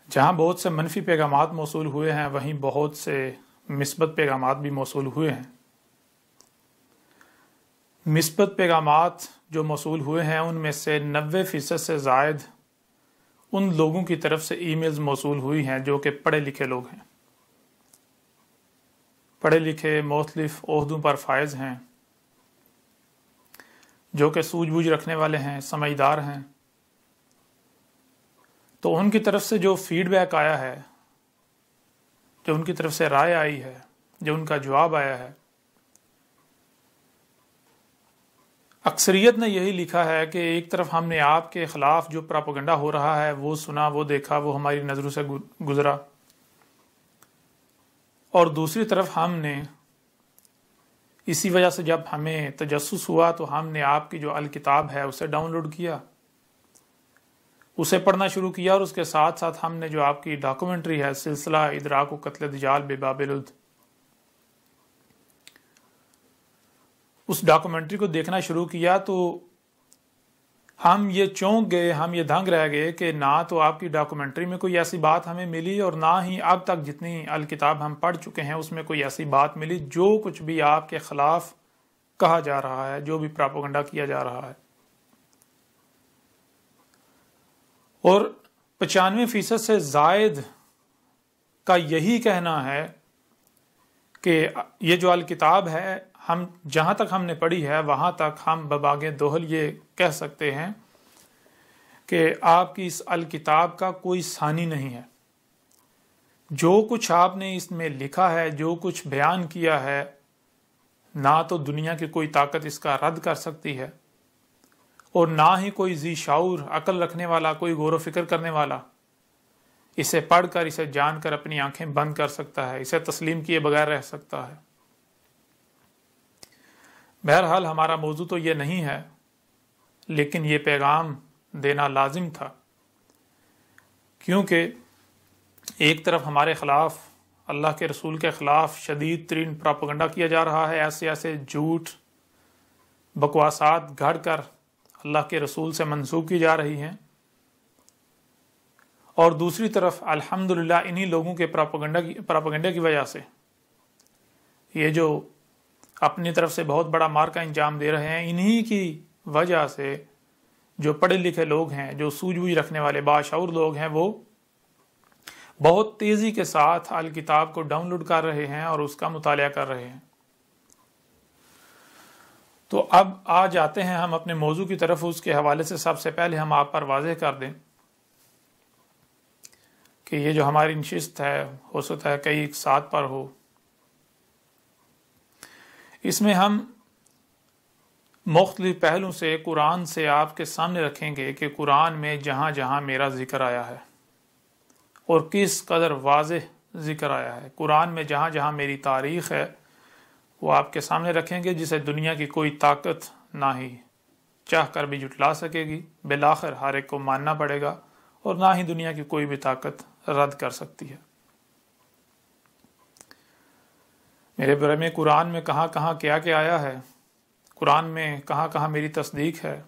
جہاں بہت سے منفی پیغامات موصول ہوئے ہیں وہیں بہت سے مثبت پیغامات بھی موصول ہوئے ہیں۔ مثبت پیغامات جو موصول ہوئے ہیں ان میں سے 90% سے زائد ان لوگوں کی طرف سے ای میلز موصول ہوئی ہیں جو کہ پڑھے لکھے لوگ ہیں، پڑھے لکھے مختلف عہدوں پر فائز ہیں، جو کہ سوجھ بوجھ رکھنے والے ہیں، سمجھدار ہیں۔ تو ان کی طرف سے جو فیڈ بیک آیا ہے، جو ان کی طرف سے رائے آئی ہے، جو ان کا جواب آیا ہے، اکثریت نے یہی لکھا ہے کہ ایک طرف ہم نے آپ کے خلاف جو پراپیگنڈا ہو رہا ہے وہ سنا، وہ دیکھا، وہ ہماری نظروں سے گزرا، اور دوسری طرف ہم نے اسی وجہ سے جب ہمیں تجسس ہوا تو ہم نے آپ کی جو الکتاب ہے اسے ڈاؤن لوڈ کیا، اسے پڑھنا شروع کیا، اور اس کے ساتھ ساتھ ہم نے جو آپ کی ڈاکومنٹری ہے سلسلہ ادراک و قتل دجال بباب لد، اس ڈاکومنٹری کو دیکھنا شروع کیا تو ہم یہ چونک گئے، ہم یہ دھنگ رہ گئے کہ نہ تو آپ کی ڈاکومنٹری میں کوئی ایسی بات ہمیں ملی، اور نہ ہی اب تک جتنی الکتاب ہم پڑھ چکے ہیں اس میں کوئی ایسی بات ملی جو کچھ بھی آپ کے خلاف کہا جا رہا ہے، جو بھی پراپیگنڈا کیا جا رہا ہے۔ اور 95% سے زائد کا یہی کہنا ہے کہ یہ جو الکتاب ہے، ہم جہاں تک ہم نے پڑھی ہے وہاں تک ہم بباغ دوہل یہ کہہ سکتے ہیں کہ آپ کی اس الکتاب کا کوئی ثانی نہیں ہے۔ جو کچھ آپ نے اس میں لکھا ہے، جو کچھ بیان کیا ہے، نہ تو دنیا کی کوئی طاقت اس کا رد کر سکتی ہے، اور نہ ہی کوئی ذی شعور عقل رکھنے والا، کوئی غور و فکر کرنے والا اسے پڑھ کر، اسے جان کر اپنی آنکھیں بند کر سکتا ہے، اسے تسلیم کیے بغیر رہ سکتا ہے۔ بہرحال ہمارا موضوع تو یہ نہیں ہے، لیکن یہ پیغام دینا لازم تھا، کیونکہ ایک طرف ہمارے خلاف، اللہ کے رسول کے خلاف شدید ترین پراپیگنڈا کیا جا رہا ہے، ایسے ایسے جھوٹ بکواسات گھڑ کر اللہ کے رسول سے منسوب کی جا رہی ہیں، اور دوسری طرف الحمدللہ انہی لوگوں کے پراپیگنڈے کی وجہ سے یہ جو اپنی طرف سے بہت بڑا مار کا انجام دے رہے ہیں، انہی کی وجہ سے جو پڑھے لکھے لوگ ہیں، جو سوجھ بوجھ رکھنے والے باشعور لوگ ہیں، وہ بہت تیزی کے ساتھ الکتاب کو ڈاؤن لوڈ کر رہے ہیں اور اس کا مطالعہ کر رہے ہیں۔ تو اب آ جاتے ہیں ہم اپنے موضوع کی طرف۔ اس کے حوالے سے سب سے پہلے ہم آپ پر واضح کر دیں کہ یہ جو ہماری نشست ہے، ہو سکتا ہے کئی ایک ساتھ پر ہو، اس میں ہم مختلف پہلوں سے قرآن سے آپ کے سامنے رکھیں گے کہ قرآن میں جہاں جہاں میرا ذکر آیا ہے اور کس قدر واضح ذکر آیا ہے، قرآن میں جہاں جہاں میری تاریخ ہے وہ آپ کے سامنے رکھیں گے، جسے دنیا کی کوئی طاقت نہ ہی چاہ کر بھی جھٹلا سکے گی، بالآخر ہر ایک کو ماننا پڑے گا، اور نہ ہی دنیا کی کوئی بھی طاقت رد کر سکتی ہے۔ میرے بارے میں قرآن میں کہاں کہاں کیا کیا آیا ہے، قرآن میں کہاں کہاں میری تصدیق ہے،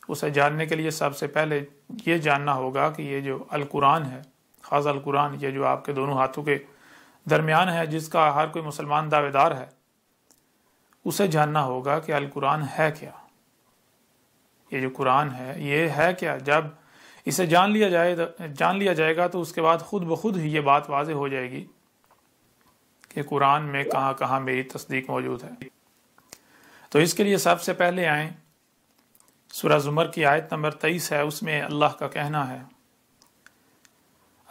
اسے جاننے کے لیے سب سے پہلے یہ جاننا ہوگا کہ یہ جو القرآن ہے، خاص القرآن، یہ جو آپ کے دونوں ہاتھوں کے درمیان ہے، جس کا ہر کوئی مسلمان دعوے دار ہے، اسے جاننا ہوگا کہ القرآن ہے کیا، یہ جو قرآن ہے یہ ہے کیا۔ جب اسے جان لیا جائے گا تو اس کے بعد خود بخود ہی یہ بات واضح ہو جائے گی کہ قرآن میں کہاں کہاں میری تصدیق موجود ہے۔ تو اس کے لیے سب سے پہلے آئیں، سورہ زمر کی آیت نمبر 23 ہے، اس میں اللہ کا کہنا ہے،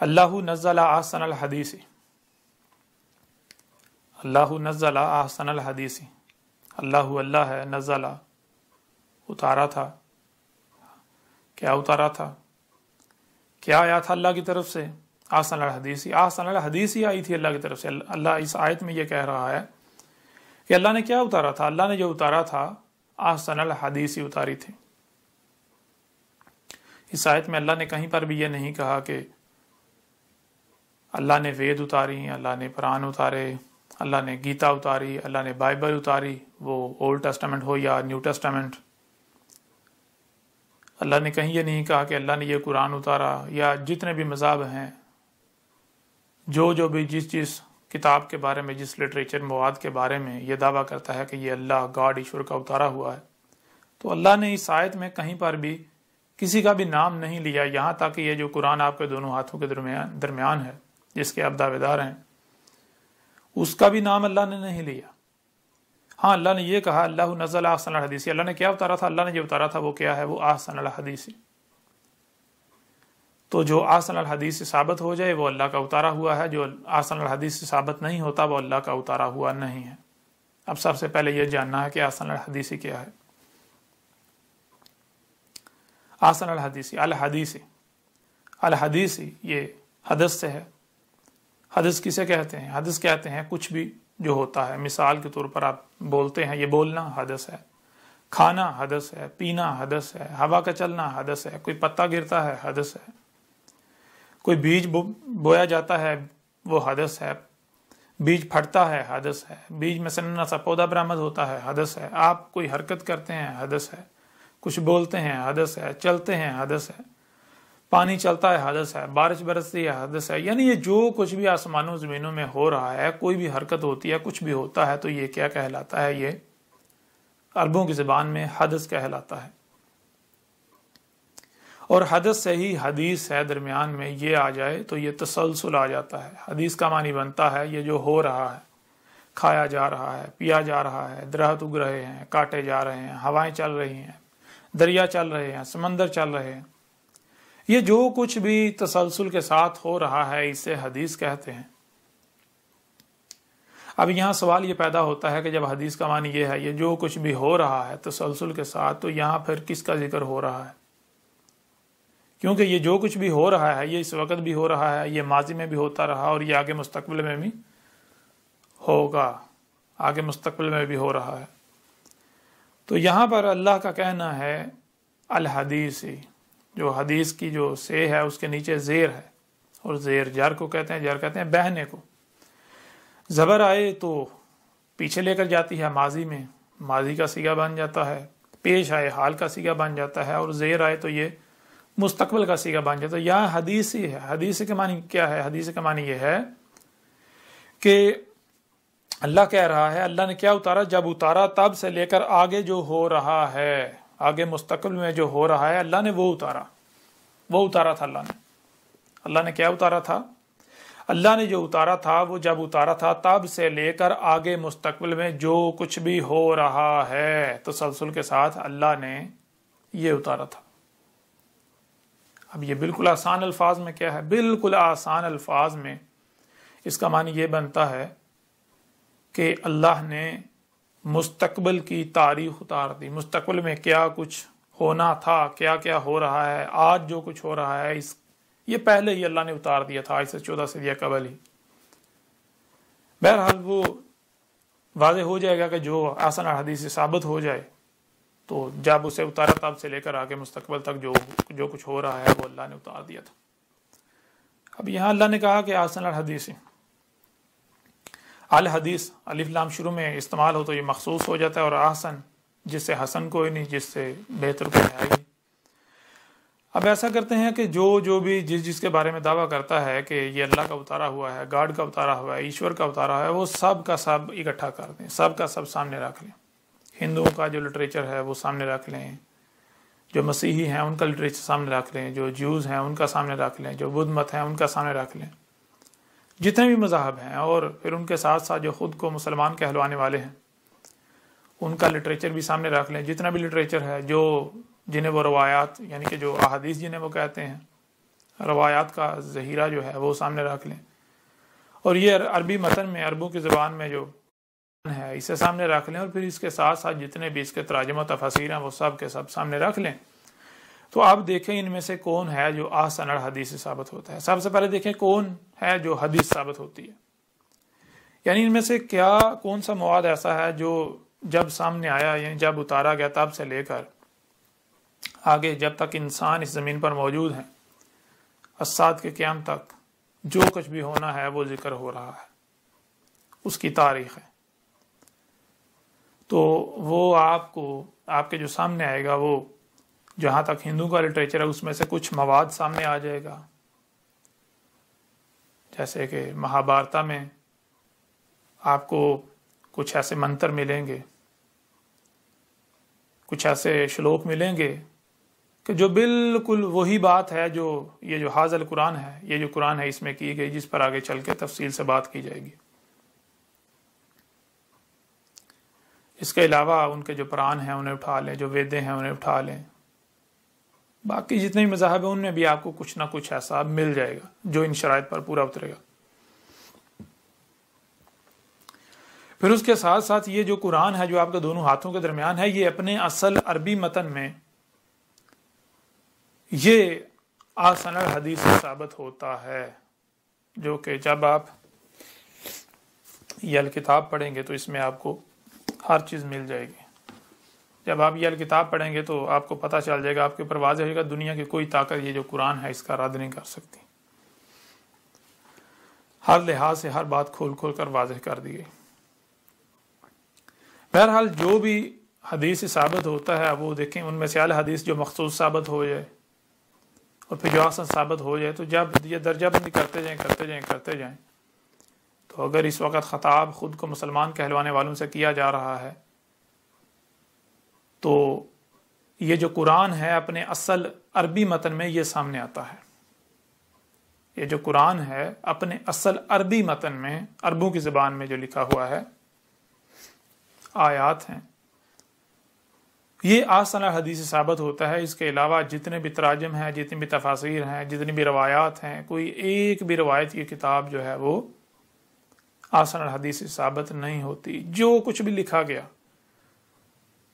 اللہ نزل احسن الحدیث، اللہ نزل احسن الحدیث، اللہ ہے، نزل اتارا تھا، کیا اتارا تھا، کیا آیا تھا اللہ کی طرف سے، احسن الحدیث، احسن الحدیث ہی آئی تھی اللہ کی طرف سے۔ اللہ اس آیت میں یہ کہہ رہا ہے کہ اللہ نے کیا اتارا تھا، اللہ نے جو اتارا تھا احسن الحدیث ہی اتاری تھی۔ اس آیت میں اللہ نے کہیں پر بھی یہ نہیں کہا کہ اللہ نے وید اتاری، اللہ نے قرآن اتارے، اللہ نے گیتا اتاری، اللہ نے بائبل اتاری، وہ اولڈ ٹیسٹامنٹ ہو یا نیو ٹیسٹامنٹ۔ اللہ نے کہیں یہ نہیں کہا کہ اللہ نے یہ قرآن اتارا، یا جتنے بھی مذاہب ہیں جو بھی جس کتاب کے بارے میں، جس لٹریچر مواد کے بارے میں یہ دعویٰ کرتا ہے کہ یہ اللہ گاڈ ایشور کا اتارا ہوا ہے، تو اللہ نے اس آیت میں کہیں پر بھی کسی کا بھی نام نہیں لیا، یہاں تک کہ یہ جو قرآن آپ کے دونوں ہاتھوں کے درمیان ہے، جس کے آپ دعوے دار ہیں، اس کا بھی نام اللہ نے نہیں لیا۔ ہاں، اللہ نے یہ کہا اللہ نزل احسن الحدیث، اللہ نے کیا اتارا تھا؟ اللہ نے جو اتارا تھا وہ کیا ہے؟ وہ احسن الحدیث۔ تو جو احسن الحدیث سے ثابت ہو جائے وہ اللہ کا اتارا ہوا ہے، جو احسن الحدیث سے ثابت نہیں ہوتا وہ اللہ کا اتارا ہوا نہیں ہے۔ اب سب سے پہلے یہ جاننا ہے کہ احسن الحدیث کیا ہے۔ احسن الحدیث، الحدیث یہ حدث سے ہے۔ حدث کسے کہتے ہیں؟ حدث کہتے ہیں کچھ بھی جو ہوتا ہے، مثال کے طور پر آپ بولتے ہیں، یہ بولنا حدث ہے، کھانا حدث ہے، پینا حدث ہے، ہوا کا چلنا حدث ہے، کوئی پتا گرتا ہے حدث ہے، کوئی بیج بویا جاتا ہے وہ حدث ہے، بیج پھٹتا ہے حدث ہے، بیج میں سے نیا سا پودا برآمد ہوتا ہے حدث ہے، آپ کوئی حرکت کرتے ہیں حدث ہے، کچھ بولتے ہیں حدث ہے، چلتے ہیں حدث ہے، پانی چلتا ہے حدث ہے، بارش برستی ہے حدث ہے۔ یعنی یہ جو کچھ بھی آسمانوں زمینوں میں ہو رہا ہے، کوئی بھی حرکت ہوتی ہے، کچھ بھی ہوتا ہے، تو یہ کیا کہلاتا ہے؟ یہ عربوں کی زبان میں حدث کہلاتا ہے۔ اور حدث سے ہی حدیث ہے، درمیان میں یہ آ جائے تو یہ تسلسل آ جاتا ہے۔ حدیث کا معنی بنتا ہے یہ جو ہو رہا ہے، کھایا جا رہا ہے، پیا جا رہا ہے، درخت اگ رہے ہیں، کاٹے جا رہے ہیں، ہوائیں چل رہی ہیں، دریا چل رہے ہیں، سمندر چل رہے ہیں، یہ جو کچھ بھی تسلسل کے ساتھ ہو رہا ہے اسے حدیث کہتے ہیں۔ اب یہاں سوال یہ پیدا ہوتا ہے کہ جب حدیث کا معنی یہ ہے یہ جو کچھ بھی ہو رہا ہے تسلسل کے ساتھ، تو یہاں پھر کس کا ذکر ہو رہا ہے؟ کیونکہ یہ جو کچھ بھی ہو رہا ہے یہ اس وقت بھی ہو رہا ہے، یہ ماضی میں بھی ہوتا رہا اور یہ آگے مستقبل میں بھی ہوگا، آگے مستقبل میں بھی ہو رہا ہے۔ تو یہاں پر اللہ کا کہنا ہے الحدیث، جو حدیث کی جو سے ہے اس کے نیچے زیر ہے، اور زیر جر کو کہتے ہیں، جر کہتے ہیں بہنے کو۔ زبر آئے تو پیچھے لے کر جاتی ہے، ماضی میں ماضی کا صیغہ بن جاتا ہے، پیش آئے حال کا صیغہ بن جاتا ہے، اور زیر آئے تو یہ مستقبل کا صیغہ بن جاتا ہے۔ یہاں حدیث ہی ہے۔ حدیث کے معنی کیا ہے؟ حدیث کا معنی یہ ہے کہ اللہ کہہ رہا ہے اللہ نے کیا اتارا؟ جب اتارا تب سے لے کر آگے جو ہو رہا ہے، آگے مستقبل میں جو ہو رہا ہے، اللہ نے وہ اتارا تھا۔ اللہ نے کیا اتارا تھا؟ اللہ نے جو اتارا تھا وہ جب اتارا تھا تب سے لے کر آگے مستقبل میں جو کچھ بھی ہو رہا ہے تسلسل کے ساتھ اللہ نے یہ اتارا تھا۔ اب یہ بالکل آسان الفاظ میں کیا ہے؟ بالکل آسان الفاظ میں اس کا معنی یہ بنتا ہے کہ اللہ نے مستقبل کی تاریخ اتار دی، مستقبل میں کیا کچھ ہونا تھا، کیا کیا ہو رہا ہے، آج جو کچھ ہو رہا ہے یہ پہلے ہی اللہ نے اتار دیا تھا، آج سے 14 صدیاں قبل ہی۔ بہرحال وہ واضح ہو جائے گا کہ جو احسن الحدیث سے ثابت ہو جائے تو جب اسے اتارا تب سے لے کر آگے مستقبل تک جو کچھ ہو رہا ہے وہ اللہ نے اتار دیا تھا۔ اب یہاں اللہ نے کہا کہ احسن الحدیث، الحدیث الف لام شروع میں استعمال ہو تو یہ مخصوص ہو جاتا ہے، اور احسن جس سے حسن کوئی نہیں، جس سے بہتر کوئی ہے ہی۔ اب ایسا کرتے ہیں کہ جو بھی جس کے بارے میں دعویٰ کرتا ہے کہ یہ اللہ کا اتارا ہوا ہے، گاڈ کا اتارا ہوا ہے، ایشور کا اتارا ہوا ہے، وہ سب کا سب اکٹھا کر دیں، سب کا سب سامنے رکھ لیں۔ ہندوؤں کا جو لٹریچر ہے وہ سامنے رکھ لیں، جو مسیحی ہیں ان کا لٹریچر سامنے رکھ لیں، جو جیوز ہیں ان کا سامنے رکھ لیں، جو بدھ مت ہیں ان کا سامنے رکھ لیں، جتنے بھی مذاہب ہیں، اور پھر ان کے ساتھ ساتھ جو خود کو مسلمان کہلوانے والے ہیں ان کا لٹریچر بھی سامنے رکھ لیں، جتنا بھی لٹریچر ہے، جنہیں وہ روایات یعنی کہ جو احادیث جنہیں وہ کہتے ہیں، روایات کا ذخیرہ جو ہے وہ سامنے رکھ لیں، اور یہ عربی متن میں، عربوں کی زبان میں جو ہے اسے سامنے رکھ لیں، اور پھر اس کے ساتھ ساتھ جتنے بھی اس کے تراجم و تفاسیر ہیں وہ سب کے سب سامنے رکھ لیں۔ تو آپ دیکھیں ان میں سے کون ہے جو احسن الحدیث سے ثابت ہوتا ہے۔ سب سے پہلے دیکھیں کون ہے جو حدیث ثابت ہوتی ہے، یعنی ان میں سے کون سا مواد ایسا ہے جو جب سامنے آیا، یعنی جب اتارا گیا تب سے لے کر آگے جب تک انسان اس زمین پر موجود ہیں، الساعۃ کے قیام تک جو کچھ بھی ہونا ہے وہ ذکر ہو رہا ہے، اس کی تاریخ ہے۔ تو وہ آپ کے جو سامنے آئے گا، وہ جہاں تک ہندو کا لٹریچر ہے اس میں سے کچھ مواد سامنے آ جائے گا، جیسے کہ مہابھارتا میں آپ کو کچھ ایسے منتر ملیں گے، کچھ ایسے شلوک ملیں گے کہ جو بالکل وہی بات ہے جو یہ جو حاضر القرآن ہے، یہ جو قرآن ہے اس میں کی گئی، جس پر آگے چل کے تفصیل سے بات کی جائے گی۔ اس کے علاوہ ان کے جو پران ہیں انہیں اٹھا لیں، جو ویدیں ہیں انہیں اٹھا لیں، باقی جتنے بھی مذاہب ہیں ان میں بھی آپ کو کچھ نہ کچھ ایسا مل جائے گا جو ان شرائط پر پورا اترے گا۔ پھر اس کے ساتھ ساتھ یہ جو قرآن ہے جو آپ کے دونوں ہاتھوں کے درمیان ہے، یہ اپنے اصل عربی متن میں یہ آسن الحدیث سے ثابت ہوتا ہے، جو کہ جب آپ یہ الکتاب پڑھیں گے تو اس میں آپ کو ہر چیز مل جائے گی۔ جب آپ یہ الکتاب پڑھیں گے تو آپ کو پتہ چل جائے گا، آپ کے اوپر واضح ہوگا دنیا کی کوئی طاقت یہ جو قرآن ہے اس کا رد نہیں کر سکتی۔ ہر لحاظ سے ہر بات کھول کھول کر واضح کر دی گئی۔ بہرحال جو بھی حدیث سے ثابت ہوتا ہے وہ دیکھیں، ان میں سے اعلی حدیث جو مخصوص ثابت ہو جائے اور پھر جو حسن ثابت ہو جائے، تو جب یہ درجہ بندی کرتے جائیں تو اگر اس وقت خطاب خود کو مسلمان کہلوانے والوں سے کیا جا رہا ہے تو یہ جو قرآن ہے اپنے اصل عربی متن میں یہ سامنے آتا ہے۔ یہ جو قرآن ہے اپنے اصل عربی متن میں، عربوں کی زبان میں جو لکھا ہوا ہے، آیات ہیں، یہ آسن الحدیث سے ثابت ہوتا ہے۔ اس کے علاوہ جتنے بھی تراجم ہیں، جتنی بھی تفاسیر ہیں، جتنی بھی روایات ہیں، کوئی ایک بھی روایت کی کتاب جو ہے وہ آسن الحدیث سے ثابت نہیں ہوتی۔ جو کچھ بھی لکھا گیا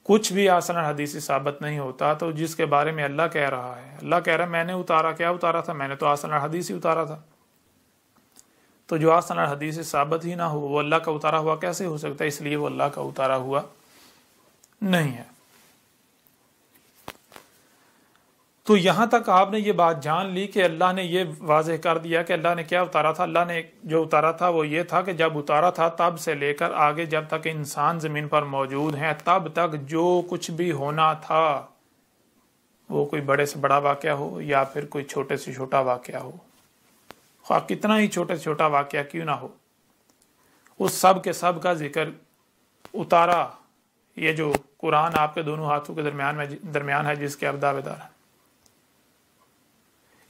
کچھ بھی آسن الحدیث سے ثابت نہیں ہوتا۔ تو جس کے بارے میں اللہ کہہ رہا ہے، اللہ کہہ رہا ہے میں نے اتارا، کیا اتارا تھا؟ میں نے تو آسن الحدیث ہی اتارا تھا۔ تو جو آسن الحدیث سے ثابت ہی نہ ہو وہ اللہ کا اتارا ہوا کیسے ہو سکتا ہے؟ اس لیے وہ اللہ کا اتارا ہوا نہیں ہے۔ تو یہاں تک آپ نے یہ بات جان لی کہ اللہ نے یہ واضح کر دیا کہ اللہ نے کیا اتارا تھا۔ اللہ نے جو اتارا تھا وہ یہ تھا کہ جب اتارا تھا تب سے لے کر آگے جب تک انسان زمین پر موجود ہیں تب تک جو کچھ بھی ہونا تھا، وہ کوئی بڑے سے بڑا واقعہ ہو یا پھر کوئی چھوٹے سے چھوٹا واقعہ ہو، خواہ کتنا ہی چھوٹے سے چھوٹا واقعہ کیوں نہ ہو، اس سب کے سب کا ذکر اتارا یہ جو قرآن آپ کے دونوں ہاتھوں کے درمیان ہے جس کے آپ دعوے دار ہیں۔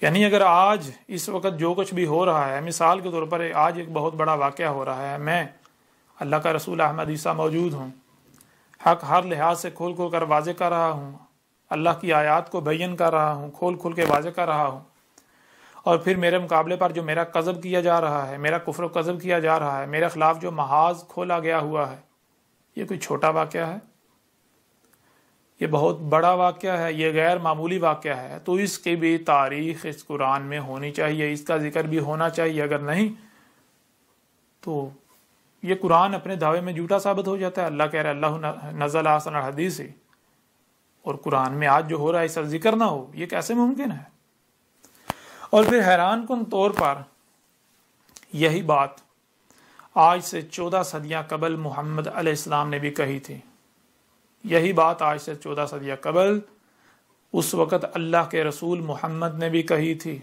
یعنی اگر آج اس وقت جو کچھ بھی ہو رہا ہے، مثال کے طور پر آج ایک بہت بڑا واقعہ ہو رہا ہے، میں اللہ کا رسول احمد عیسیٰ موجود ہوں، حق ہر لحاظ سے کھول کھول کر واضح کر رہا ہوں، اللہ کی آیات کو بیان کر رہا ہوں، کھول کھول کے واضح کر رہا ہوں، اور پھر میرے مقابلے پر جو میرا کذب کیا جا رہا ہے، میرا کفر و کذب کیا جا رہا ہے، میرے خلاف جو محاذ کھولا گیا ہوا ہے، یہ کوئی چھوٹا واقعہ ہے؟ یہ بہت بڑا واقعہ ہے، یہ غیر معمولی واقعہ ہے۔ تو اس کی بھی تاریخ اس قرآن میں ہونی چاہیے، اس کا ذکر بھی ہونا چاہیے۔ اگر نہیں تو یہ قرآن اپنے دعوے میں جھوٹا ثابت ہو جاتا ہے۔ اللہ کہہ رہا ہے اللہ نزل احسن الحدیث، اور قرآن میں آج جو ہو رہا ہے اس کا ذکر نہ ہو، یہ کیسے ممکن ہے؟ اور پھر حیران کن طور پر یہی بات آج سے 14 صدیاں قبل محمد علیہ السلام نے بھی کہی تھی۔ یہی بات آج سے 14 صدیاں قبل اس وقت اللہ کے رسول محمد نے بھی کہی تھی۔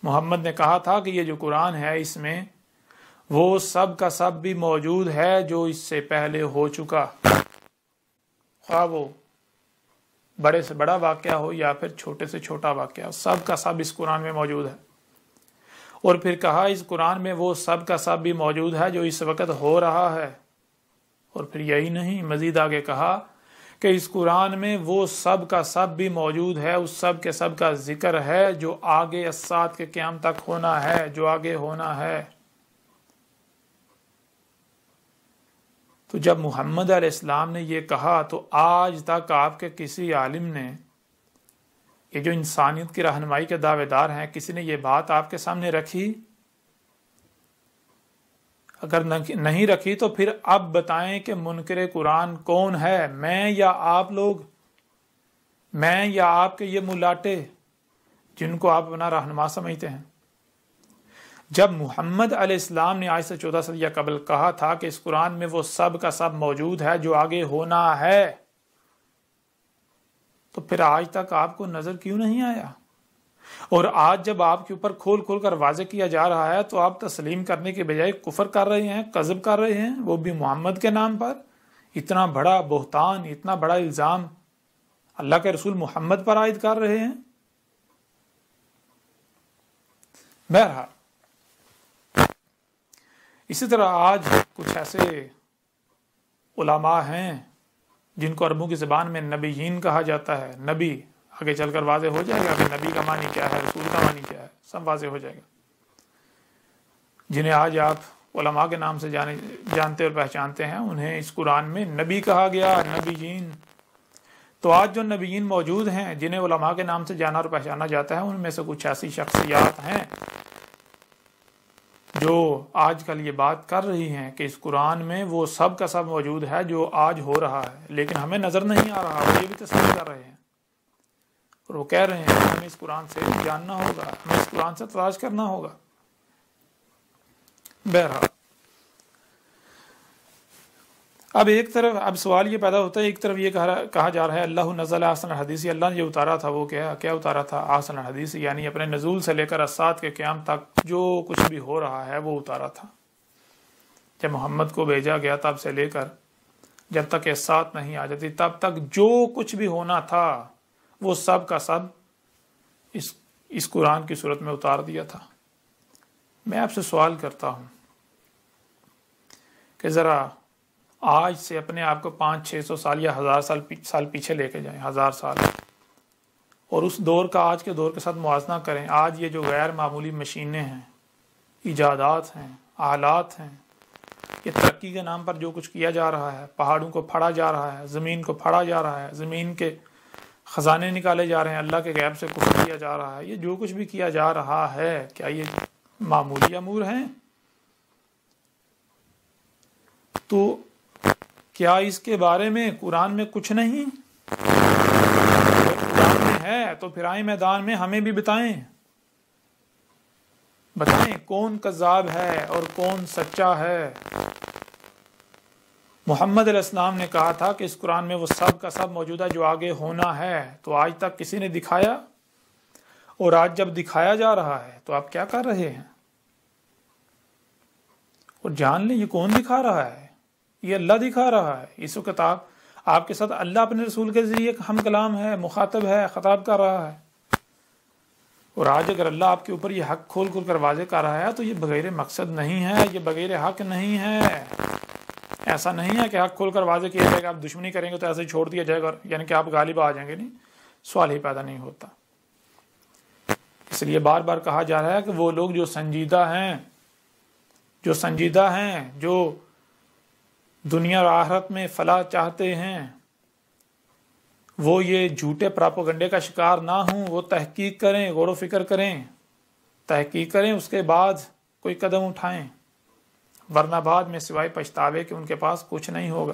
محمد نے کہا تھا کہ یہ جو قرآن ہے اس میں وہ سب کا سب بھی موجود ہے جو اس سے پہلے ہو چکا، خواہ وہ بڑے سے بڑا واقعہ ہو یا پھر چھوٹے سے چھوٹا واقعہ ہو، سب کا سب اس قرآن میں موجود ہے۔ اور پھر کہا اس قرآن میں وہ سب کا سب بھی موجود ہے جو اس وقت ہو رہا ہے۔ اور پھر یہی نہیں، مزید آگے کہا کہ اس قرآن میں وہ سب کا سب بھی موجود ہے، اس سب کے سب کا ذکر ہے جو آگے الساعۃ کے قیام تک ہونا ہے، جو آگے ہونا ہے۔ تو جب محمد علیہ السلام نے یہ کہا تو آج تک آپ کے کسی عالم نے، یہ جو انسانیت کی رہنمائی کے دعوے دار ہیں، کسی نے یہ بات آپ کے سامنے رکھی؟ اگر نہیں رکھی تو پھر اب بتائیں کہ منکر قرآن کون ہے؟ میں یا آپ لوگ؟ میں یا آپ کے یہ ملاٹے جن کو آپ اپنا رہنما سمجھتے ہیں؟ جب محمد علیہ السلام نے آج سے 14 صدیہ قبل کہا تھا کہ اس قرآن میں وہ سب کا سب موجود ہے جو آگے ہونا ہے، تو پھر آج تک آپ کو نظر کیوں نہیں آیا؟ اور آج جب آپ کے اوپر کھول کھول کر واضح کیا جا رہا ہے تو آپ تسلیم کرنے کے بجائے کفر کر رہے ہیں، کذب کر رہے ہیں، وہ بھی محمد کے نام پر۔ اتنا بڑا بہتان، اتنا بڑا الزام اللہ کے رسول محمد پر عائد کر رہے ہیں۔ بہرحال اسی طرح آج کچھ ایسے علماء ہیں جن کو عربوں کی زبان میں نبیین کہا جاتا ہے۔ نبی آگے چل کر واضح ہو جائے گا کہ نبی کا معنی کیا ہے، رسول کا معنی کیا ہے، سب واضح ہو جائے گا۔ جنہیں آج آپ علماء کے نام سے جانتے اور پہچانتے ہیں، انہیں اس قرآن میں نبی کہا گیا، نبیین۔ تو آج جو نبیین موجود ہیں جنہیں علماء کے نام سے جانا اور پہچانا جاتا ہے، ان میں سے کچھ ایسی شخصیات ہیں جو آج کل یہ بات کر رہی ہیں کہ اس قرآن میں وہ سب کا سب موجود ہے جو آج ہو رہا ہے، لیکن ہمیں نظر نہیں آ رہا۔ وہ یہ بھی تسلیم کر رہے ہیں اور وہ کہہ رہے ہیں کہ ہمیں اس قرآن سے جاننا ہوگا، ہمیں اس قرآن سے تلاش کرنا ہوگا۔ بہرحال اب ایک طرف اب سوال یہ پیدا ہوتا ہے، ایک طرف یہ کہا جا رہا ہے اللہ نزل احسن الحدیث، اللہ نے جو اتارا تھا وہ کیا اتارا تھا؟ احسن الحدیث، یعنی اپنے نزول سے لے کر الساعۃ کے قیام تک جو کچھ بھی ہو رہا ہے وہ اتارا تھا۔ جب محمد کو بھیجا گیا تب سے لے کر جب تک الساعۃ نہیں آ جاتی تب تک جو کچھ بھی ہونا تھا وہ سب کا سب اس قرآن کی صورت میں اتار دیا تھا۔ میں آپ سے سوال کرتا ہوں کہ ذرا آج سے اپنے آپ کو 500-600 سال یا 1000 سال پیچھے لے کے جائیں، 1000 سال، اور اس دور کا آج کے دور کے ساتھ موازنہ کریں۔ آج یہ جو غیر معمولی مشینیں ہیں، ایجادات ہیں، آلات ہیں، یہ ترقی کے نام پر جو کچھ کیا جا رہا ہے، پہاڑوں کو پھاڑا جا رہا ہے، زمین کو پھاڑا جا رہا ہے، زمین کے خزانے نکالے جا رہے ہیں، اللہ کے غیب سے کفر کیا جا رہا ہے، یہ جو کچھ بھی کیا جا رہا ہے، کیا یہ معمولی امور ہیں؟ تو کیا اس کے بارے میں قرآن میں کچھ نہیں؟ قرآن میں ہے تو پھر آئیں میدان میں ہمیں بھی بتائیں کون کذاب ہے اور کون سچا ہے۔ محمد علیہ السلام نے کہا تھا کہ اس قرآن میں وہ سب کا سب موجود ہے جو آگے ہونا ہے، تو آج تک کسی نے دکھایا؟ اور آج جب دکھایا جا رہا ہے تو آپ کیا کر رہے ہیں؟ اور جان لیں یہ کون دکھا رہا ہے؟ یہ اللہ دکھا رہا ہے۔ اس وقت آپ کے ساتھ اللہ اپنے رسول کے ذریعے ہم کلام ہے، مخاطب ہے، خطاب کر رہا ہے۔ اور آج اگر اللہ آپ کے اوپر یہ حق کھول کھول کر واضح کر رہا ہے تو یہ بغیر مقصد نہیں ہے، یہ بغیر حق نہیں ہے۔ ایسا نہیں ہے کہ حق کھول کر واضح کیا جائے گا، آپ دشمنی کریں گے تو ایسے ہی چھوڑ دیا جائے گا، یعنی کہ آپ غالب آ جائیں گے، نہیں، سوال ہی پیدا نہیں ہوتا۔ اس لیے بار بار کہا جا رہا ہے کہ وہ لوگ جو سنجیدہ ہیں، جو دنیا اور آخرت میں فلاح چاہتے ہیں، وہ یہ جھوٹے پراپوگنڈے کا شکار نہ ہوں، وہ تحقیق کریں، غور و فکر کریں، تحقیق کریں، اس کے بعد کوئی قدم اٹھائیں، ورنہ بعد میں سوائے پچھتاوے کہ ان کے پاس کچھ نہیں ہوگا۔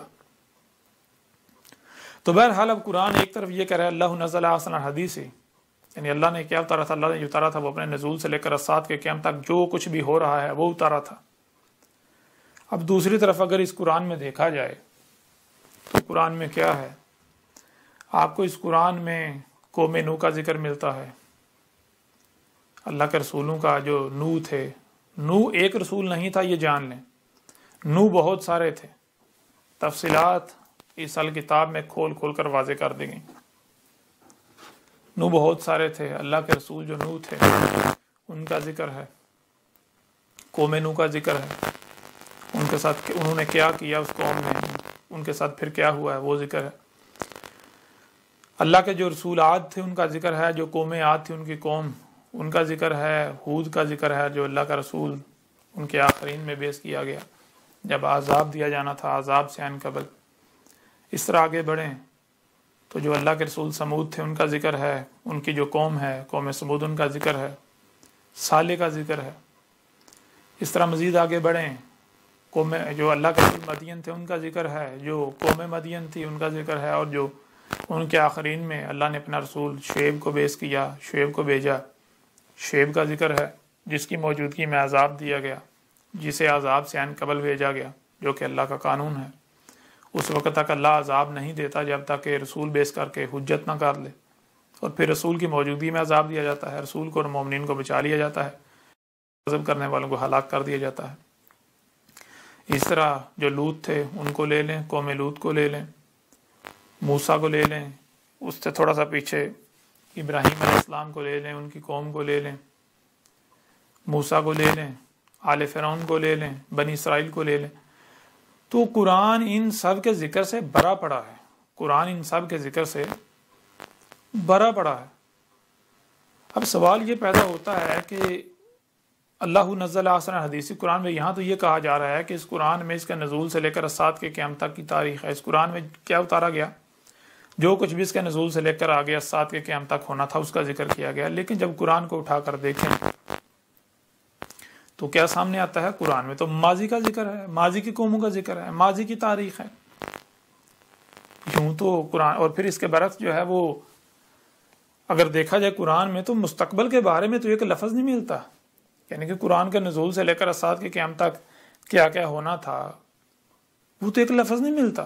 تو بہرحال اب قرآن ایک طرف یہ کہہ رہا ہے اللہ نزل احسن الحدیث، یعنی اللہ نے کیا اتارا تھا؟ اللہ نے جو اتارا تھا وہ اپنے نزول سے لے کر الساعۃ کے قیام تک جو کچھ بھی ہو رہا ہے وہ اتارا تھا۔ اب دوسری طرف اگر اس قرآن میں دیکھا جائے تو قرآن میں کیا ہے؟ آپ کو اس قرآن میں قوم نوح کا ذکر ملتا ہے، اللہ کے رسولوں کا جو نوح تھے۔ نوح ایک رسول نہیں تھا، یہ جان لیں، نوح بہت سارے تھے۔ تفصیلات اس کتاب میں کھول کھول کر واضح کر دی گئی۔ نوح بہت سارے تھے، اللہ کے رسول جو نوح تھے ان کا ذکر ہے، قوم نوح کا ذکر ہے، ان کے ساتھ انہوں نے کیا کیا اس قوم نے، ان کے ساتھ پھر کیا ہوا ہے وہ ذکر ہے۔ اللہ کے جو رسول عاد تھے ان کا ذکر ہے، جو قوم عاد تھی ان کی قوم، ان کا ذکر ہے، ہود کا ذکر ہے، جو اللہ کا رسول ان کے آخرین میں بیعث کیا گیا جب عذاب دیا جانا تھا، عذاب سے عن قبل۔ اس طرح آگے بڑھیں تو جو اللہ کے رسول سمود تھے ان کا ذکر ہے، ان کی جو قوم ہے قوم سمود ان کا ذکر ہے، صالح کا ذکر ہے۔ اس طرح مزید آگے بڑھیں، قوم جو اللہ کے رسول مدین تھے ان کا ذکر ہے، جو قوم مدین تھی ان کا ذکر ہے، اور جو ان کے آخرین میں اللہ نے اپنا رسول شعیب کو بیعث کیا، شعیب کو بھیجا، شعیب کا ذکر ہے، جس کی موجودگی میں عذاب دیا گیا، جسے عذاب سے عن قبل بھیجا گیا، جو کہ اللہ کا قانون ہے۔ اس وقت تک اللہ عذاب نہیں دیتا جب تک کہ رسول بیعث کر کے حجت نہ کر لے، اور پھر رسول کی موجودگی میں عذاب دیا جاتا ہے، رسول کو اور مومنین کو بچا لیا جاتا ہے، غضب کرنے والوں کو ہلاک کر دیا جاتا ہے۔ اس طرح جو لوط تھے ان کو لے لیں، قوم لوط کو لے لیں، موسیٰ کو لے لیں، اس سے تھوڑا سا پیچھے ابراہیم علیہ السلام کو لے لیں، ان کی قوم کو لے لیں، موسیٰ کو لے لیں، آل فرعون کو لے لیں، بنی اسرائیل کو لے لیں، تو قرآن ان سب کے ذکر سے بھرا پڑا ہے، قرآن ان سب کے ذکر سے بھرا پڑا ہے۔ اب سوال یہ پیدا ہوتا ہے کہ اللہ نزل احسن الحدیث قرآن میں یہاں تو یہ کہا جا رہا ہے کہ اس قرآن میں اس کے نزول سے لے کر اسات کے قیامت تک کی تاریخ ہے، اس قرآن میں کیا اتارا گیا، جو کچھ بھی اس کے نزول سے لے کر آگے اسات کے قیامت تک ہونا تھا اس کا ذکر کیا گیا۔ لیکن جب قرآن کو اٹھا کر دیکھیں تو کیا سامنے آتا ہے؟ قرآن میں تو ماضی کا ذکر ہے، ماضی کی قوموں کا ذکر ہے، ماضی کی تاریخ ہے۔ یوں تو قرآن، اور پھر اس کے برعکس جو ہے وہ اگر دیکھا جائے قرآن میں تو مستقبل کے بارے میں تو ایک لفظ نہیں ملتا، یعنی کہ قرآن کے نزول سے لے کر اسات کے قیامت تک کیا کیا ہونا تھا وہ تو ایک لفظ نہیں ملتا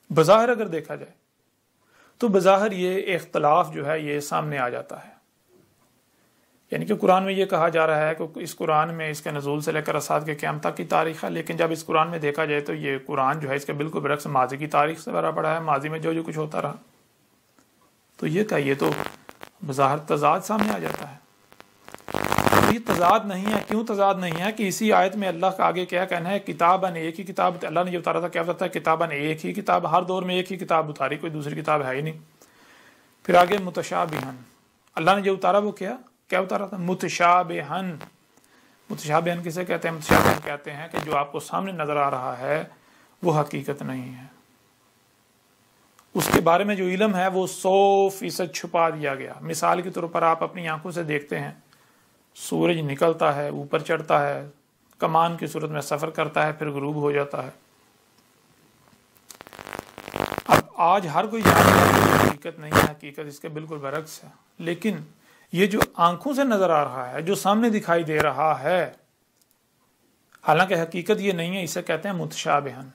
بظاہر اگر دیکھا جائے تو بظاہر یہ اختلاف جو ہے یہ سامنے آ جاتا ہے۔ یعنی کہ قرآن میں یہ کہا جا رہا ہے کہ اس قرآن میں اس کے نزول سے لے کر اسات کے قیامت تک کی تاریخ ہے، لیکن جب اس قرآن میں دیکھا جائے تو یہ قرآن جو ہے اس کے بالکل برعکس ماضی کی تاریخ سے بھرا پڑا ہے، ماضی میں جو کچھ ہوتا رہا، تو یہ کہیے تو بظاہر تضاد سامنے آ جاتا ہے۔ یہ تضاد نہیں ہے، کیوں تضاد نہیں ہے کہ اسی آیت میں اللہ کا آگے کیا کہنا ہے، کتاباً ایک ہی کتاب، اللہ نے جو اتارا تھا کیا بتاتا ہے، کتاباً ایک ہی کتاب، ہر دور میں ایک ہی کتاب اتاری، کوئی دوسری کتاب ہے ہی نہیں۔ پھر آگے متشابہن، اللہ نے جو اتارا وہ کیا اتارا تھا، متشابہن۔ متشابہن کسے کہتے ہیں؟ متشابہن کہتے ہیں کہ جو آپ کو سامنے نظر آ رہا ہے وہ حقیقت نہیں ہے، اس کے بارے میں جو علم ہے وہ 100% چھپا دیا گیا۔ مثال کے طور پر آپ اپنی آنکھوں سے دیکھتے ہیں سورج نکلتا ہے، اوپر چڑھتا ہے، کمان کی صورت میں سفر کرتا ہے، پھر غروب ہو جاتا ہے۔ اب آج ہر کوئی جانتا ہے کہ حقیقت نہیں ہے، حقیقت اس کے بالکل برعکس ہے، لیکن یہ جو آنکھوں سے نظر آ رہا ہے، جو سامنے دکھائی دے رہا ہے، حالانکہ حقیقت یہ نہیں ہے، اسے کہتے ہیں متشابہن۔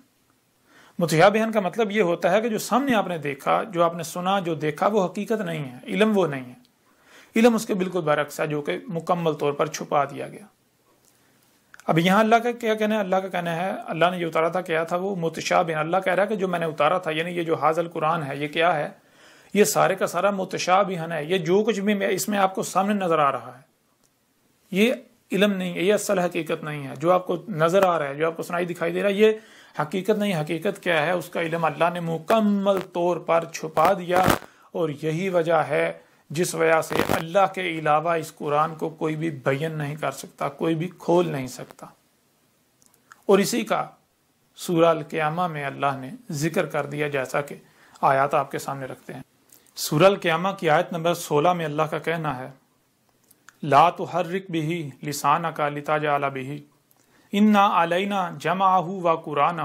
متشابہن کا مطلب یہ ہوتا ہے کہ جو سامنے آپ نے دیکھا، جو آپ نے سنا، جو دیکھا وہ حقیقت نہیں ہے، علم وہ نہیں ہے، علم اس کے بالکل برعکس ہے جو کہ مکمل طور پر چھپا دیا گیا۔ اب یہاں اللہ کا کیا کہنا ہے؟ اللہ کا کہنا ہے اللہ نے جو اتارا تھا کیا تھا، وہ متشابہن۔ اللہ کہہ رہا ہے کہ جو میں نے اتارا تھا، یعنی یہ جو حاضل قرآن ہے یہ کیا ہے؟ یہ سارے کا سارا متشابہن ہے، یہ جو کچھ بھی اس میں آپ کو سامنے نظر آ رہا ہے یہ علم نہیں ہے، یہ اصل حقیقت نہیں ہے۔ جو آپ کو نظر آ رہا ہے، جو آپ کو سنائی دکھائی دے رہا ہے، یہ حقیقت نہیں۔ حقیقت کیا ہے؟ اس کا علم اللہ نے مکمل طور پر چھپا دیا، اور یہی وجہ ہے جس وجہ سے اللہ کے علاوہ اس قرآن کو کوئی بھی بیان نہیں کر سکتا، کوئی بھی کھول نہیں سکتا۔ اور اسی کا سورہ القیامہ میں اللہ نے ذکر کر دیا، جیسا کہ آیات آپ کے سامنے رکھتے ہیں۔ سورہ القیامہ کی آیت نمبر 16 میں اللہ کا کہنا ہے، لا تحرک بہ لسانک لتجعل بہ انا علینا جمعہ و قرآنہ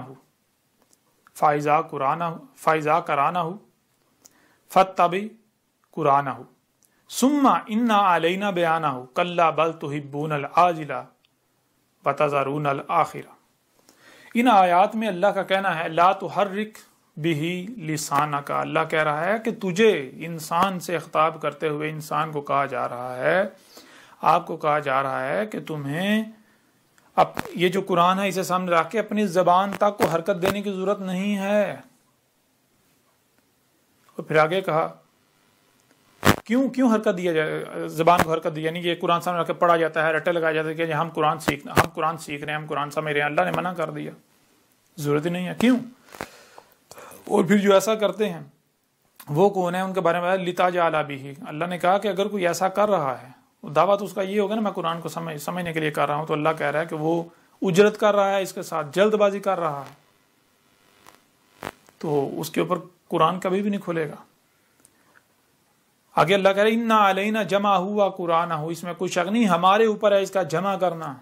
فاذا قرأنہ فاتبع قرآنہ ثم انا علینا بیانہ کلا بل تحبون العاجلہ وتذرون الآخرہ۔ ان آیات میں اللہ کا کہنا ہے لا تحرک بہ لسانک، اللہ کہہ رہا ہے کہ تجھے، انسان سے خطاب کرتے ہوئے انسان کو کہا جا رہا ہے، آپ کو کہا جا رہا ہے کہ تمہیں اب یہ جو قرآن ہے اسے سامنے رکھ کے اپنی زبان تک کو حرکت دینے کی ضرورت نہیں ہے۔ اور پھر آگے کہا کیوں حرکت دیا جائے، زبان کو حرکت دی، یعنی یہ قرآن سامنے رکھ کے پڑھا جاتا ہے، رٹے لگایا جاتا ہے کہ ہم قرآن سیکھ رہے ہیں، ہم قرآن سمجھ رہے ہیں۔ اللہ نے منع کر دیا، ضرورت ہی نہیں ہے۔ کیوں؟ اور پھر جو ایسا کرتے ہیں وہ کون ہے؟ ان کے بارے میں لتجعل بہ، اللہ نے کہا کہ اگر کوئی ایسا کر رہا ہے، دعویٰ تو اس کا یہ ہوگا نا میں قرآن کو سمجھنے کے لیے کر رہا ہوں، تو اللہ کہہ رہا ہے کہ وہ اجرت کر رہا ہے، اس کے ساتھ جلد بازی کر رہا ہے، تو اس کے اوپر قرآن کبھی بھی نہیں کھلے گا۔ آگے اللہ کہہ رہا ہے انا علینا جمع ہوا قرآن ہو، اس میں کوئی شک نہیں ہمارے اوپر ہے اس کا جمع کرنا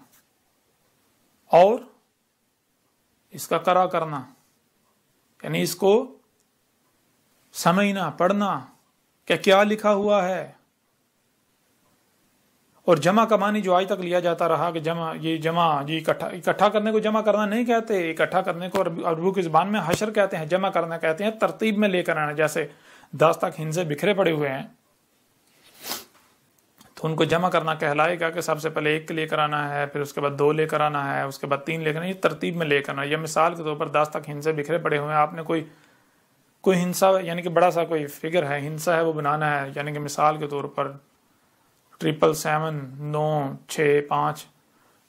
اور اس کا قرأ کرنا، یعنی اس کو سمجھنا، پڑھنا کہ کیا لکھا ہوا ہے۔ اور جمع کا معنی جو آج تک لیا جاتا رہا کہ اکٹھا کرنے کو جمع کرنا نہیں کہتے، اکٹھا کرنے کو عربوں کی زبان میں حشر کہتے ہیں، جمع کرنا کہتے ہیں ترتیب میں لے کر آنا، جیسے 10 تک ہندسے بکھرے پڑے ہوئے ہیں تو ان کو جمع کرنا کہلائے گا کہ سب سے پہلے 1 لے کر آنا ہے، پھر اس کے بعد 2 لے کر آنا ہے، اس کے بعد 3 لے کر آنا ہے، یہ ترتیب میں لے کر آنا ہے۔ یا مثال کے طور پر 10 تک ہندسے بکھرے پڑے ہوئے ہیں، آپ نے کوئی ہندسا یعنی کہ بڑا سا کوئی فگر ہے، ہندسا ہے، وہ بنانا ہے، یعنی کہ مثال کے طور پر 777 9 6 5،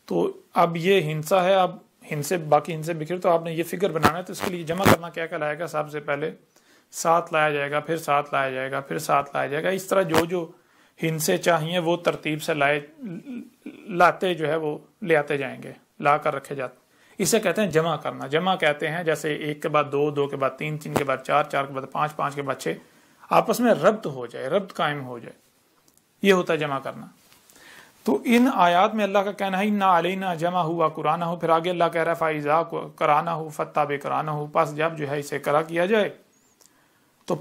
تو اب یہ ہندسا ہے، اب باقی ہندسے بکھرے، تو آپ نے یہ فگر بنانا ہے، تو اس کے لیے جمع کرنا کیا کہلائے گا؟ سب سے پہلے 7 لایا جائے گا، پھر 7 لایا جائے گا، پھر 7 لایا جائے گا۔ اس طرح جو ہندسے چاہیے وہ ترتیب سے لاتے جو ہے وہ لے آتے جائیں گے، لا کر رکھے جاتے، اسے کہتے ہیں جمع کرنا۔ جمع کہتے ہیں جیسے 1 کے بعد 2، 2 کے بعد 3، 3 کے بعد 4، 4 کے بعد 5، 5 کے بعد 6، آپس میں ربط ہو جائے، ربط قائم ہو جائے، یہ ہوتا ہے جمع کرنا۔ تو ان آیات میں اللہ کا کہنا ہے اِنَّا عَلَيْنَا جمع ہوا قرآنہ ہو، پھر آگے اللہ کہہ رہا ہے فَإِذَا قَرَأْنَاهُ فَاتَّبِعْ قُرْآنَهُ، پس جب جو ہے اسے قرأ کیا جائے تو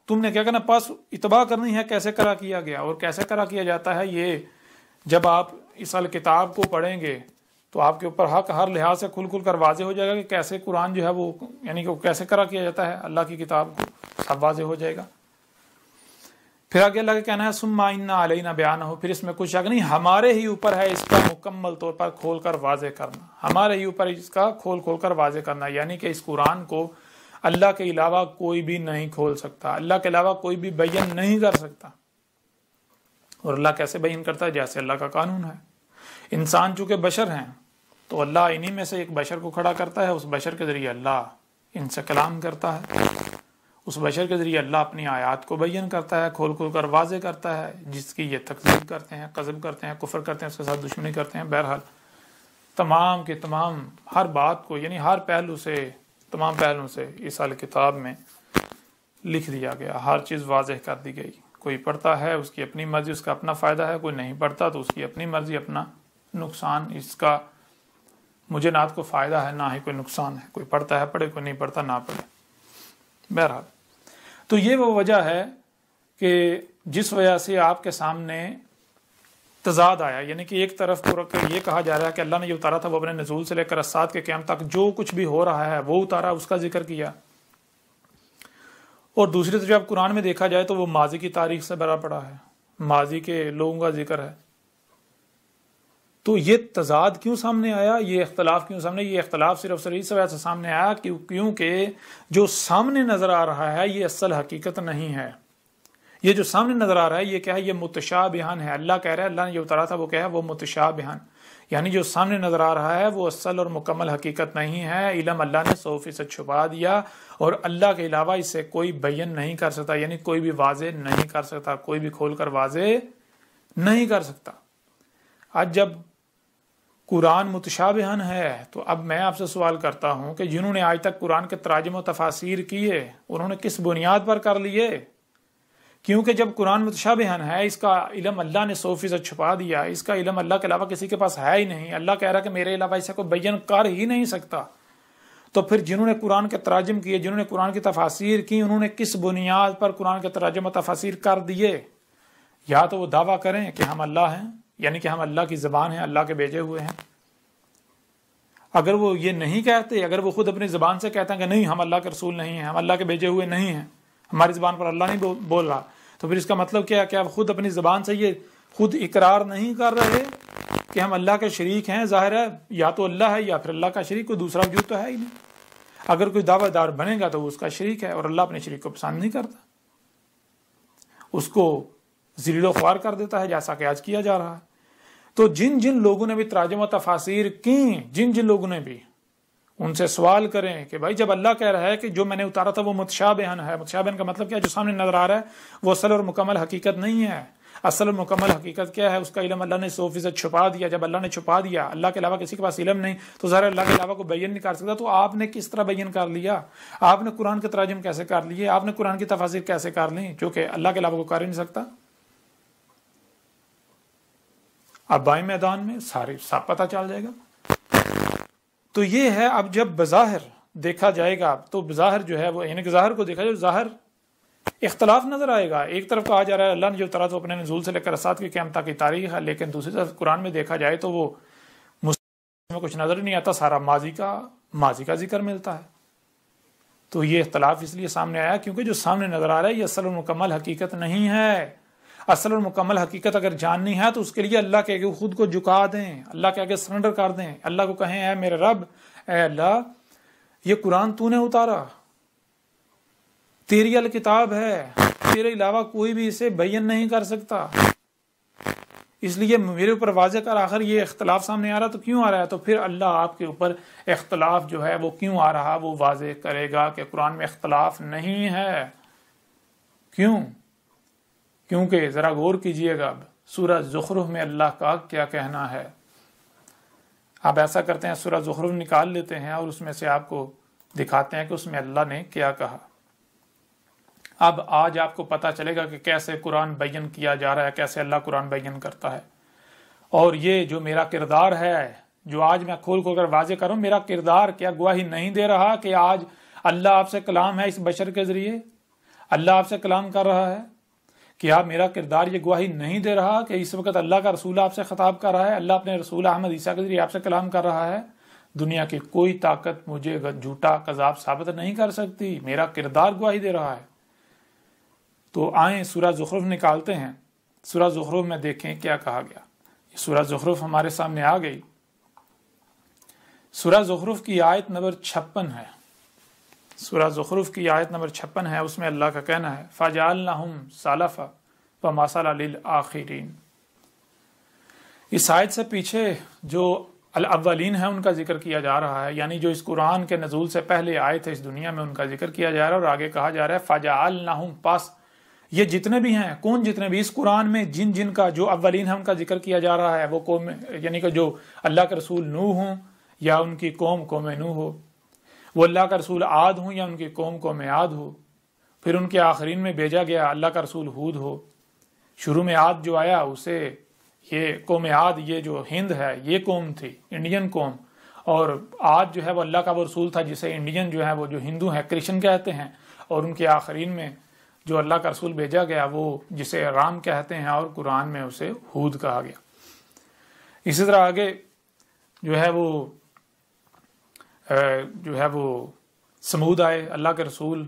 تم نے کیا کرنا؟ پس اتباع کرنی ہے کیسے قرأ کیا گیا، اور کیسے قرأ کیا جاتا ہے۔ یہ جب آپ اس کتاب کو پڑھیں گے تو آپ کے اوپر حق ہر لحاظ سے کھل کر واضح ہو جائے گا کہ کیسے قرآن جو ہے وہ یعنی کہ کیسے قرأ کیا جاتا ہے اللہ کی کتاب کو، سب واضح ہو جائے گا۔ پھر آگے اللہ کا کہنا ہے ثم انا علینا بیانہ، پھر اس میں کچھ شک نہیں، ہمارے ہی اوپر ہے اس کا مکمل طور پر کھول کر واضح کرنا، ہمارے ہی اوپر اس کا کھول کر واضح کرنا، یعنی کہ اس قرآن کو اللہ کے علاوہ کوئی بھی نہیں کھول سکتا، اللہ کے علاوہ کوئی بھی بیان نہیں کر سکتا۔ اور اللہ کیسے بیان کرتا ہے؟ جیسے اللہ کا قانون ہے۔ انسان چونکہ بشر ہیں تو اللہ انہی میں سے ایک بشر کو کھڑا کرتا ہے، اس بشر کے ذریعے اللہ ان سے کلام کرتا ہے، اس بشر کے ذریعے اللہ اپنی آیات کو بیان کرتا ہے، کھول کر واضح کرتا ہے، جس کی یہ تکذیب کرتے ہیں، کذب کرتے ہیں، کفر کرتے ہیں، اس کے ساتھ دشمنی کرتے ہیں۔ بہرحال تمام کے تمام ہر بات کو یعنی ہر پہلو سے، تمام پہلوؤں سے اس کتاب میں لکھ دیا گیا، ہر چیز واضح کر دی گئی۔ کوئی پڑھتا ہے اس کی اپنی مرضی، اس کا اپنا فائدہ ہے، کوئی نہیں پڑھتا تو اس کی اپنی مرضی، اپنا نقصان، اس کا مجھے نہ کو فائدہ ہے نہ ہی کوئی نقصان ہے، کوئی پڑھتا ہے پڑھے، کوئی نہیں پڑھتا نہ پڑھے۔ بہرحال تو یہ وہ وجہ ہے کہ جس وجہ سے آپ کے سامنے تضاد آیا، یعنی کہ ایک طرف یہ کہا جا رہا ہے کہ اللہ نے جو اتارا تھا وہ اپنے نزول سے لے کر اسات کے قیام تک جو کچھ بھی ہو رہا ہے وہ اتارا، اس کا ذکر کیا، اور دوسری طرف جب قرآن میں دیکھا جائے تو وہ ماضی کی تاریخ سے بھرا پڑا ہے، ماضی کے لوگوں کا ذکر ہے۔ تو یہ تضاد کیوں سامنے آیا، یہ اختلاف کیوں سامنے؟ یہ اختلاف صرف اس وجہ سے سامنے آیا کیونکہ جو سامنے نظر آ رہا ہے یہ اصل حقیقت نہیں ہے۔ یہ جو سامنے نظر آ رہا ہے یہ کیا ہے؟ یہ متشابہان ہے۔ اللہ کہہ رہا ہے، اللہ نے جو اتارا تھا وہ کیا ہے؟ وہ متشابہان، یعنی جو سامنے نظر آ رہا ہے وہ اصل اور مکمل حقیقت نہیں ہے، علم اللہ نے 100% چھپا دیا، اور اللہ کے علاوہ اسے کوئی بیان نہیں کر سکتا، یعنی کوئی بھی واضح نہیں کر سکتا، کوئی بھی کھول کر واضح نہیں کر سکتا۔ آج جب قرآن متشابہن ہے تو اب میں آپ سے سوال کرتا ہوں کہ جنہوں نے آج تک قرآن کے تراجم و تفاسیر کیے انہوں نے کس بنیاد پر کر لیے؟ کیونکہ جب قرآن متشابہن ہے، اس کا علم اللہ نے 100% چھپا دیا، اس کا علم اللہ کے علاوہ کسی کے پاس ہے ہی نہیں، اللہ کہہ رہا ہے کہ میرے علاوہ اسے کوئی بیان کر ہی نہیں سکتا، تو پھر جنہوں نے قرآن کے تراجم کیے، جنہوں نے قرآن کی تفاسیر کی، انہوں نے کس بنیاد پر قرآن کے تراجم و تفاسیر کر دیے؟ یا تو وہ دعویٰ کریں کہ ہم اللہ ہیں، یعنی کہ ہم اللہ کی زبان ہیں، اللہ کے بھیجے ہوئے ہیں۔ اگر وہ یہ نہیں کہتے، اگر وہ خود اپنی زبان سے کہتے ہیں کہ نہیں ہم اللہ کے رسول نہیں ہیں، ہم اللہ کے بھیجے ہوئے نہیں ہیں، ہماری زبان پر اللہ نہیں بول رہا، تو پھر اس کا مطلب کیا ہے کہ آپ خود اپنی زبان سے یہ خود اقرار نہیں کر رہے کہ ہم اللہ کے شریک ہیں؟ ظاہر ہے یا تو اللہ ہے یا پھر اللہ کا شریک، کوئی دوسرا وجود تو ہے ہی نہیں۔ اگر کوئی دعویٰ دار بنے گا تو وہ اس کا شریک ہے، اور اللہ اپنے شریک کو پسند نہیں کرتا، اس کو ذلیل و خوار کر دیتا ہے، جیسا کہ آج کیا جا رہا ہے۔ تو جن جن لوگوں نے بھی تراجم و تفاسیر کی، جن جن لوگوں نے بھی، ان سے سوال کریں کہ بھائی جب اللہ کہہ رہا ہے کہ جو میں نے اتارا تھا وہ متشابہن ہے، متشابہن کا مطلب کیا ہے؟ جو سامنے نظر آ رہا ہے وہ اصل اور مکمل حقیقت نہیں ہے۔ اصل اور مکمل حقیقت کیا ہے؟ اس کا علم اللہ نے 100% چھپا دیا۔ جب اللہ نے چھپا دیا، اللہ کے علاوہ کسی کے پاس علم نہیں، تو ظاہر اللہ کے علاوہ کو بیان نہیں کر سکتا، تو آپ نے کس طرح بیان کر لیا؟ آپ نے قرآن کے تراجم کیسے کر لیے؟ آپ نے قرآن کی تفاسیر کیسے کر لی جو کہ اللہ کے علاوہ کو کر ہی نہیں سکتا؟ اب بائیں میدان میں سارے سب پتہ چل جائے گا۔ تو یہ ہے، اب جب بظاہر دیکھا جائے گا تو بظاہر جو ہے وہ یعنی کہ ظاہر کو دیکھا جائے، ظاہر اختلاف نظر آئے گا۔ ایک طرف کہا جا رہا ہے اللہ نے جو اتارا تو اپنے نزول سے لے کر اسات کے قیام تک کی تاریخ ہے، لیکن دوسری طرف قرآن میں دیکھا جائے تو وہ میں کچھ نظر نہیں آتا، سارا ماضی کا ذکر ملتا ہے۔ تو یہ اختلاف اس لیے سامنے آیا کیونکہ جو سامنے نظر آ رہا ہے یہ اصل و مکمل حقیقت نہیں ہے۔ اصل اور مکمل حقیقت اگر جاننی ہے تو اس کے لیے اللہ کے آگے خود کو جھکا دیں، اللہ کے آگے سرنڈر کر دیں، اللہ کو کہیں اے میرے رب، اے اللہ یہ قرآن تو نے اتارا، تیری الکتاب ہے، تیرے علاوہ کوئی بھی اسے بیان نہیں کر سکتا، اس لیے میرے اوپر واضح کر، آخر یہ اختلاف سامنے آ رہا تو کیوں آ رہا ہے؟ تو پھر اللہ آپ کے اوپر اختلاف جو ہے وہ کیوں آ رہا وہ واضح کرے گا کہ قرآن میں اختلاف نہیں ہے۔ کیوں؟ کیونکہ ذرا غور کیجئے گا، اب سورہ زخرف میں اللہ کا کیا کہنا ہے۔ آپ ایسا کرتے ہیں سورہ زخرف نکال لیتے ہیں اور اس میں سے آپ کو دکھاتے ہیں کہ اس میں اللہ نے کیا کہا۔ اب آج آپ کو پتا چلے گا کہ کیسے قرآن بیان کیا جا رہا ہے، کیسے اللہ قرآن بیان کرتا ہے۔ اور یہ جو میرا کردار ہے، جو آج میں کھول کھول کر واضح کروں، میرا کردار کیا گواہی نہیں دے رہا کہ آج اللہ آپ سے کلام ہے اس بشر کے ذریعے، اللہ آپ سے کلام کر رہا ہے؟ کیا میرا کردار یہ گواہی نہیں دے رہا کہ اس وقت اللہ کا رسول آپ سے خطاب کر رہا ہے، اللہ اپنے رسول احمد عیسیٰ کے ذریعے آپ سے کلام کر رہا ہے؟ دنیا کی کوئی طاقت مجھے جھوٹا کذاب ثابت نہیں کر سکتی، میرا کردار گواہی دے رہا ہے۔ تو آئیں سورہ زخرف نکالتے ہیں، سورہ زخرف میں دیکھیں کیا کہا گیا۔ سورہ زخرف ہمارے سامنے آ گئی۔ سورہ زخرف کی آیت نمبر 56 ہے، سورہ زخرف کی آیت نمبر 56 ہے، اس میں اللہ کا کہنا ہے فَجَعَلْنَهُمْ سَلَفًا وَمَثَلًا لِلْآخِرِينَ۔ اس آیت سے پیچھے جو الاولین ہے ان کا ذکر کیا جا رہا ہے، یعنی جو اس قرآن کے نزول سے پہلے آئے تھے اس دنیا میں، ان کا ذکر کیا جا رہا ہے، اور آگے کہا جا رہا ہے فَجَعَلْنَهُمْ، پس یہ جتنے بھی ہیں، کون جتنے بھی اس قرآن میں جن جن کا جو اولین ہے ان کا ذکر کیا جا رہا ہے، وہ قوم، یعنی کہ جو اللہ کے رسول نوح ہوں یا ان کی قوم نوح ہو، وہ اللہ کا رسول عاد ہوں یا ان کی قوم عاد ہو، پھر ان کے آخرین میں بھیجا گیا اللہ کا رسول ہود ہو۔ شروع میں عاد جو آیا اسے یہ قوم عاد، یہ جو ہند ہے یہ قوم تھی، انڈین قوم، اور عاد جو ہے وہ اللہ کا وہ رسول تھا جسے انڈین جو ہے وہ جو ہندو ہیں کرسچن کہتے ہیں، اور ان کے آخرین میں جو اللہ کا رسول بھیجا گیا وہ جسے رام کہتے ہیں، اور قرآن میں اسے ہود کہا گیا۔ اسی طرح آگے جو ہے وہ سمود آئے، اللہ کے رسول،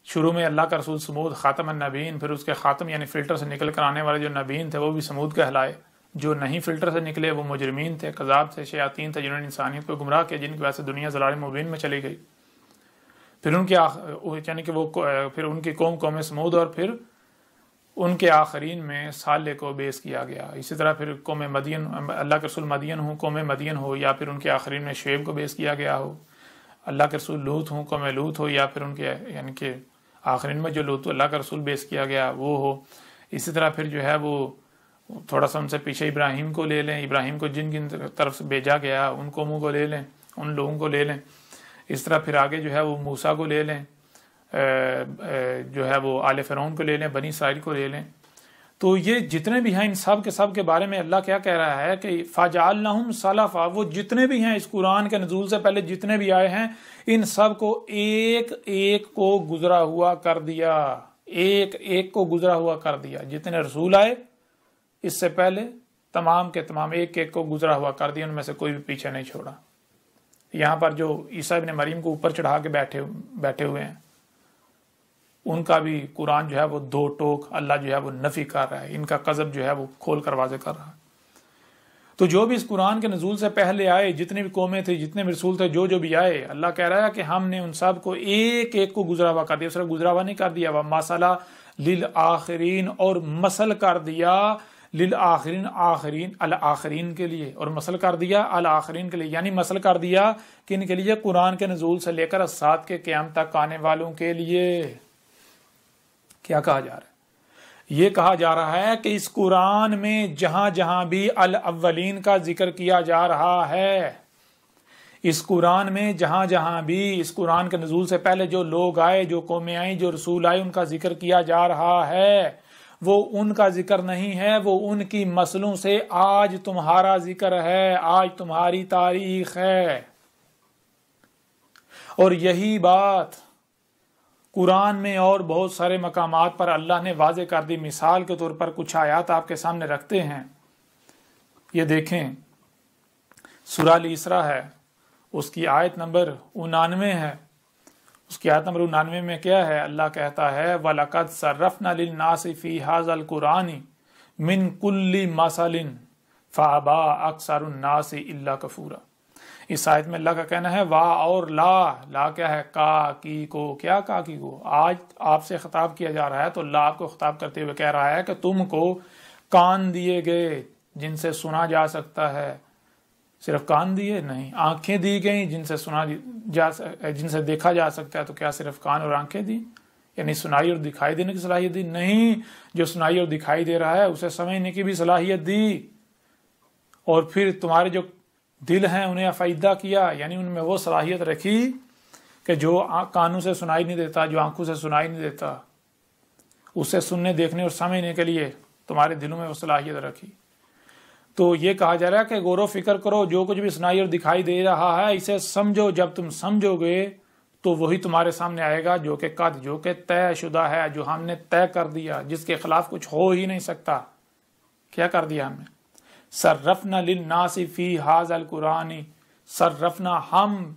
شروع میں اللہ کا رسول سمود خاتم النبیین، پھر اس کے خاتم یعنی فلٹر سے نکل کر آنے والے جو نبیین تھے وہ بھی سمود کہلائے، جو نہیں فلٹر سے نکلے وہ مجرمین تھے، کذاب تھے، شیاطین تھے، جنہوں نے انسانیت کو گمراہ کیا، جن کی وجہ سے دنیا ضلال مبین میں چلی گئی۔ پھر ان کے یعنی کہ وہ پھر ان کی قوم سمود، اور پھر ان کے آخرین میں صالح کو بیس کیا گیا۔ اسی طرح پھر قوم مدین، اللہ کے رسول مدین ہوں، قوم مدین ہو، یا پھر ان کے آخرین میں شعیب کو بیس کیا گیا ہو، اللہ کے رسول لوط ہوں، قوم لوط ہو، یا پھر ان کے یعنی کہ آخرین میں جو لوط اللہ کا رسول بیس کیا گیا وہ ہو۔ اسی طرح پھر جو ہے وہ تھوڑا سا ان سے پیچھے ابراہیم کو لے لیں، ابراہیم کو جن کی طرف سے بھیجا گیا ان قوموں کو لے لیں، ان لوگوں کو لے لیں۔ اس طرح پھر آگے جو ہے وہ موسیٰ کو لے لیں، جو ہے وہ آل فرعون کو لے لیں، بنی اسرائیل کو لے لیں۔ تو یہ جتنے بھی ہیں ان سب کے بارے میں اللہ کیا کہہ رہا ہے کہ فَجَعَلْنَهُمْ سَلَفًا، وہ جتنے بھی ہیں اس قرآن کے نزول سے پہلے جتنے بھی آئے ہیں ان سب کو ایک ایک کو گزرا ہوا کر دیا، ایک ایک کو گزرا ہوا کر دیا۔ جتنے رسول آئے اس سے پہلے تمام کے تمام ایک ایک کو گزرا ہوا کر دیا، ان میں سے کوئی بھی پیچھے نہیں چھوڑا۔ یہاں پر جو عیسیٰ ابن مریم کو اوپر چڑھا کے بیٹھے ہوئے ہیں ان کا بھی قرآن جو ہے وہ دو ٹوک اللہ جو ہے وہ نفی کر رہا ہے، ان کا قذب جو ہے وہ کھول کر واضح کر رہا ہے۔ تو جو بھی اس قرآن کے نزول سے پہلے آئے، جتنے بھی قومیں تھے، جتنے بھی رسول تھے، جو بھی آئے، اللہ کہہ رہا ہے کہ ہم نے ان سب کو ایک ایک کو گزرا ہوا کر دیا، صرف گزرا ہوا نہیں کر دیا، وَمَثَلًا لِلْآخِرِينَ، اور مثل کر دیا للآخرین، آخرین الآخرین کے لیے، اور مثل کر دیا الآخرین کے لیے، یعنی مثل کر دیا کہ ان کے لیے قرآن کے نزول سے لے کر ساتھ کے قیام تک آنے والوں کے لیے۔ کیا کہا جا رہا ہے؟ یہ کہا جا رہا ہے کہ اس قرآن میں جہاں جہاں بھی الاولین کا ذکر کیا جا رہا ہے، اس قرآن میں جہاں جہاں بھی اس قرآن کے نزول سے پہلے جو لوگ آئے، جو قومیں آئیں، جو رسول آئے، ان کا ذکر کیا جا رہا ہے، وہ ان کا ذکر نہیں ہے، وہ ان کی مسلوں سے آج تمہارا ذکر ہے، آج تمہاری تاریخ ہے۔ اور یہی بات قرآن میں اور بہت سارے مقامات پر اللہ نے واضح کر دی۔ مثال کے طور پر کچھ آیات آپ کے سامنے رکھتے ہیں، یہ دیکھیں، سورہ الاسراء ہے، اس کی آیت نمبر 99 ہے، اس کی آیت نمبر 99 میں کیا ہے؟ اللہ کہتا ہے وَلَقَدْ صَرَّفْنَا لِلنَّاسِ فِي هَذَا الْقُرْآنِ مِنْ كُلِّ مَثَلٍ فَأَبَىٰ أَكْثَرُ النَّاسِ إِلَّا كَفُورًا۔ اس آیت میں اللہ کا کہنا ہے وا اور لا کیا ہے؟ کا کی کو۔ کیا کا کی کو؟ آج آپ سے خطاب کیا جا رہا ہے تو اللہ آپ کو خطاب کرتے ہوئے کہہ رہا ہے کہ تم کو کان دیے گئے جن سے سنا جا سکتا ہے۔ صرف کان دیے نہیں، آنکھیں دی گئیں جن سے جن سے دیکھا جا سکتا ہے۔ تو کیا صرف کان اور آنکھیں دی؟ یعنی سنائی اور دکھائی دینے کی صلاحیت دی؟ نہیں، جو سنائی اور دکھائی دے رہا ہے اسے سمجھنے کی بھی صلاحیت دی، اور پھر تمہارے جو دل ہیں انہیں افائدہ کیا، یعنی ان میں وہ صلاحیت رکھی کہ جو کانوں سے سنائی نہیں دیتا، جو آنکھوں سے سنائی نہیں دیتا، اسے سننے دیکھنے اور سمجھنے کے لیے تمہارے دلوں میں وہ صلاحیت رکھی۔ تو یہ کہا جا رہا ہے کہ غور و فکر کرو، جو کچھ بھی سنائی اور دکھائی دے رہا ہے اسے سمجھو۔ جب تم سمجھو گے تو وہی تمہارے سامنے آئے گا جو کہ جو کہ طے شدہ ہے، جو ہم نے طے کر دیا، جس کے خلاف کچھ ہو ہی نہیں سکتا۔ کیا کر دیا ہم نے؟ صرفنا للناس فی ھذا القرآن، صرفنا ہم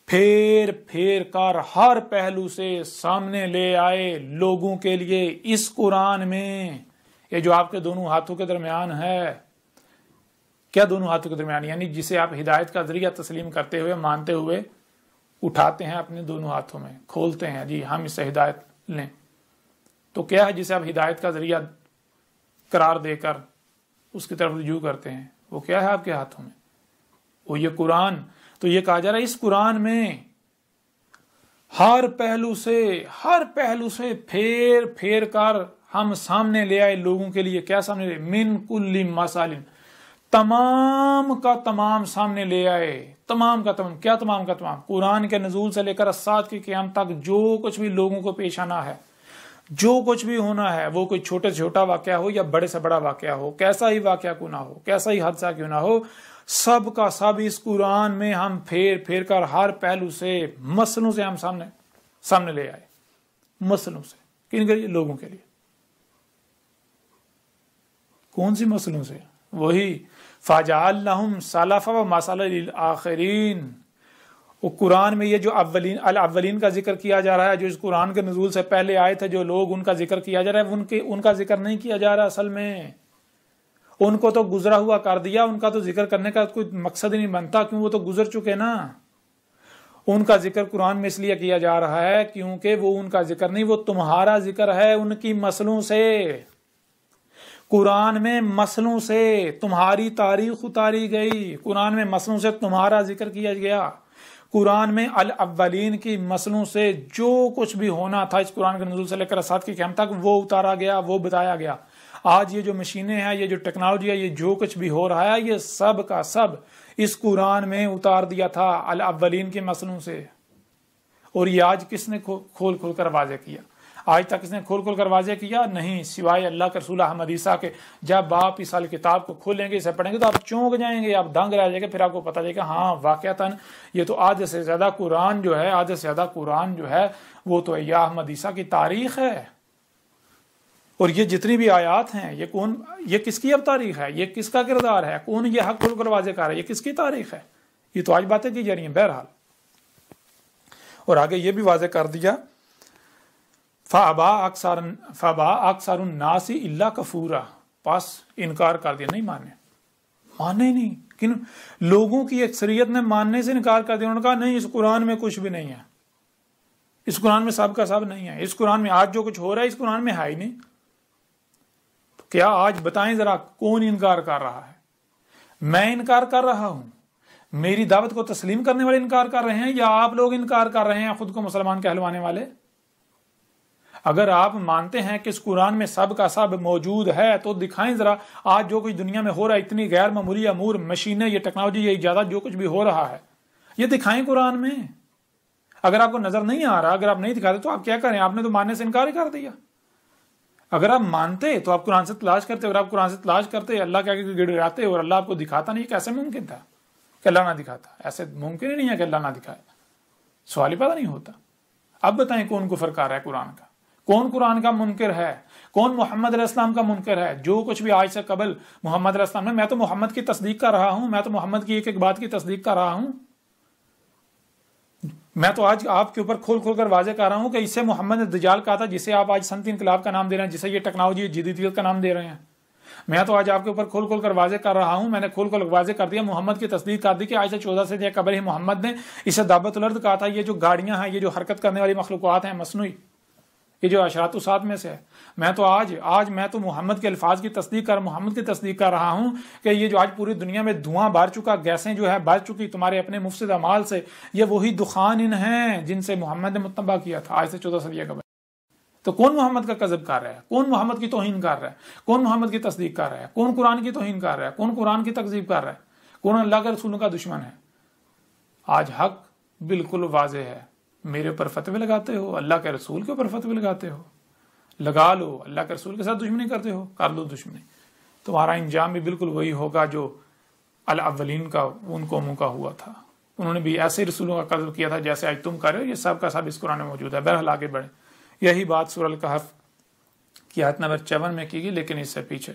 پھیر پھیر کر ہر پہلو سے سامنے لے آئے لوگوں کے لیے اس قرآن میں۔ یہ جو آپ کے دونوں ہاتھوں کے درمیان ہے، کیا دونوں ہاتھوں کے درمیان؟ یعنی جسے آپ ہدایت کا ذریعہ تسلیم کرتے ہوئے، مانتے ہوئے اٹھاتے ہیں اپنے دونوں ہاتھوں میں، کھولتے ہیں جی ہم اس سے ہدایت لیں، تو کیا ہے جسے آپ ہدایت کا ذریعہ قرار دے کر اس کی طرف رجوع کرتے ہیں، وہ کیا ہے آپ کے ہاتھوں میں؟ وہ یہ قرآن۔ تو یہ کہا جا رہا ہے اس قرآن میں ہر پہلو سے پھیر پھیر کر ہم سامنے لے آئے لوگوں کے لیے۔ کیا سامنے لے؟ من کل مثال، تمام کا تمام سامنے لے آئے، تمام کا تمام۔ کیا تمام کا تمام؟ قرآن کے نزول سے لے کر الساعۃ کی قیام تک جو کچھ بھی لوگوں کو پیش آنا ہے، جو کچھ بھی ہونا ہے، وہ کوئی چھوٹے سے چھوٹا واقعہ ہو یا بڑے سے بڑا واقعہ ہو، کیسا ہی واقعہ کیوں نہ ہو، کیسا ہی حادثہ کیوں نہ ہو، سب کا سب اس قرآن میں ہم پھیر پھیر کر ہر پہلو سے مسئلوں سے ہم سامنے لے آئے۔ مسئلوں سے کن کے لیے؟ لوگوں کے لیے۔ کون سی مسئلوں سے؟ وہی فَجَعَلْنَهُمْ سَلَفًا وَمَثَلًا لِلْآخِرِينَ۔ وہ قرآن میں یہ جو الاولین کا ذکر کیا جا رہا ہے، جو اس قرآن کے نزول سے پہلے آئے تھے جو لوگ، ان کا ذکر کیا جا رہا ہے، ان کا ذکر نہیں کیا جا رہا اصل میں۔ ان کو تو گزرا ہوا کر دیا، ان کا تو ذکر کرنے کا کوئی مقصد ہی نہیں بنتا، کیوں وہ تو گزر چکے نا۔ ان کا ذکر قرآن میں اس لیے کیا جا رہا ہے کیونکہ وہ ان کا ذکر نہیں، وہ تمہارا ذکر ہے ان کی مسئلوں سے۔ قرآن میں مسئلوں سے تمہاری تاریخ اتاری گئی، قرآن میں مسئلوں سے تمہارا ذکر کیا گیا، قرآن میں الاولین کی مسئلوں سے جو کچھ بھی ہونا تھا اس قرآن کے نزول سے لے کر الساعۃ کی قیامت تک وہ اتارا گیا، وہ بتایا گیا۔ آج یہ جو مشینیں ہیں، یہ جو ٹیکنالوجی ہے، یہ جو کچھ بھی ہو رہا ہے، یہ سب کا سب اس قرآن میں اتار دیا تھا الاولین کے مسئلوں سے۔ اور یہ آج کس نے کھول کھول کر واضح کیا؟ آج تک اس نے کھول کھول کر واضح کیا نہیں، سوائے اللہ کے رسول احمد عیسیٰ کے۔ جب آپ اس کتاب کو کھولیں گے، اسے پڑھیں گے تو آپ چونک جائیں گے، آپ دنگ رہ جائیں گے، پھر آپ کو پتہ چلے گا ہاں واقعتاً یہ تو آدھے سے زیادہ قرآن جو ہے وہ تو یا احمد عیسیٰ کی تاریخ ہے۔ اور یہ جتنی بھی آیات ہیں، یہ کس کی اب تاریخ ہے؟ یہ کس کا کردار ہے؟ کون یہ حق کھول کر واضح کر رہا ہے؟ یہ کس کی تاریخ ہے؟ یہ تو آج باتیں کی جا رہی ہیں بہرحال۔ اور آگے یہ بھی واضح کر دیا فَأَبَىٰ أَكْثَرُ النَّاسِ إِلَّا كَفُورًا، پس انکار کر دیا، نہیں مانے ہی نہیں۔ لوگوں کی اکثریت نے ماننے سے انکار کر دیا، انہوں نے کہا نہیں اس قرآن میں کچھ بھی نہیں ہے، اس قرآن میں سب کا سب نہیں ہے، اس قرآن میں آج جو کچھ ہو رہا ہے اس قرآن میں ہے ہی نہیں۔ تو کیا آج بتائیں ذرا کون انکار کر رہا ہے؟ میں انکار کر رہا ہوں، میری دعوت کو تسلیم کرنے والے انکار کر رہے ہیں، یا آپ لوگ انکار کر رہے ہیں خود کو مسلمان کہلوانے والے؟ اگر آپ مانتے ہیں کہ اس قرآن میں سب کا سب موجود ہے تو دکھائیں ذرا آج جو کچھ دنیا میں ہو رہا ہے، اتنی غیر معمولی امور، مشینیں، یہ ٹیکنالوجی، یہ ایجادات، جو کچھ بھی ہو رہا ہے یہ دکھائیں قرآن میں۔ اگر آپ کو نظر نہیں آ رہا، اگر آپ نہیں دکھاتے تو آپ کیا کریں؟ آپ نے تو ماننے سے انکار ہی کر دیا۔ اگر آپ مانتے تو آپ قرآن سے تلاش کرتے، اگر آپ قرآن سے تلاش کرتے اللہ کے آگے گڑگڑاتے اور اللہ آپ کو دکھاتا نہیں، کیسے ممکن تھا کہ اللہ نہ دکھاتا؟ ایسے ممکن ہی نہیں ہے کہ اللہ نہ دکھائے، سوال ہی پیدا نہیں ہوتا۔ اب بتائیں کون کفر کر رہا ہے قرآن کا؟ کون قرآن کا منکر ہے؟ کون محمد علیہ السلام کا منکر ہے؟ جو کچھ بھی آج سے قبل محمد علیہ السلام نے، میں تو محمد کی تصدیق کر رہا ہوں، میں تو محمد کی ایک ایک بات کی تصدیق کر رہا ہوں، میں تو آج آپ کے اوپر کھول کھول کر واضح کر رہا ہوں کہ اس سے محمد نے دجال کہا تھا، جسے آپ آج صنعتی انقلاب کا نام دے رہے ہیں، جسے یہ ٹیکنالوجی جدیدیت کا نام دے رہے ہیں. میں تو آج آپ کے اوپر کھول کھول کر واضح کر رہا ہوں. میں نے کھول کھول واضح کر دیا، محمد کی تصدیق کر دی کہ آج سے 14 سے دیا قبل ہی محمد نے اسے دابت الارض کہا تھا. یہ جو گاڑیاں ہیں، یہ جو حرکت کرنے والی مخلوقات ہیں مصنوعی، یہ جو اشراط الساعت میں سے ہے، میں تو آج میں تو محمد کے الفاظ کی تصدیق محمد کی تصدیق کر رہا ہوں کہ یہ جو آج پوری دنیا میں دھواں بار چکا، گیسیں جو ہے بار چکی تمہارے اپنے مفسد اعمال سے، یہ وہی دخان ہیں جن سے محمد نے متنبہ کیا تھا آج سے 14 صدیہ قبل. تو کون محمد کا کذب کر رہا ہے؟ کون محمد کی توہین کر رہا ہے؟ کون محمد کی تصدیق کر رہا ہے؟ کون قرآن کی توہین کر رہا ہے؟ کون قرآن کی تکذیب کر رہا ہے؟ کون اللہ کے رسولوں کا دشمن ہے؟ آج حق بالکل واضح ہے. میرے اوپر فتوے لگاتے ہو، اللہ کے رسول کے اوپر فتوے لگاتے ہو، لگا لو. اللہ کے رسول کے ساتھ دشمنی کرتے ہو، کر لو دشمنی. تمہارا انجام بھی بالکل وہی ہوگا جو الاولین کا ان قوموں کا ہوا تھا. انہوں نے بھی ایسے رسولوں کا قذف کیا تھا جیسے آج تم کر رہے ہو. یہ سب کا سب اس قرآن میں موجود ہے. بہرحال آگے بڑھیں. یہی بات سورہ الکہف کی آیت نمبر 54 میں کی گئی، لیکن اس سے پیچھے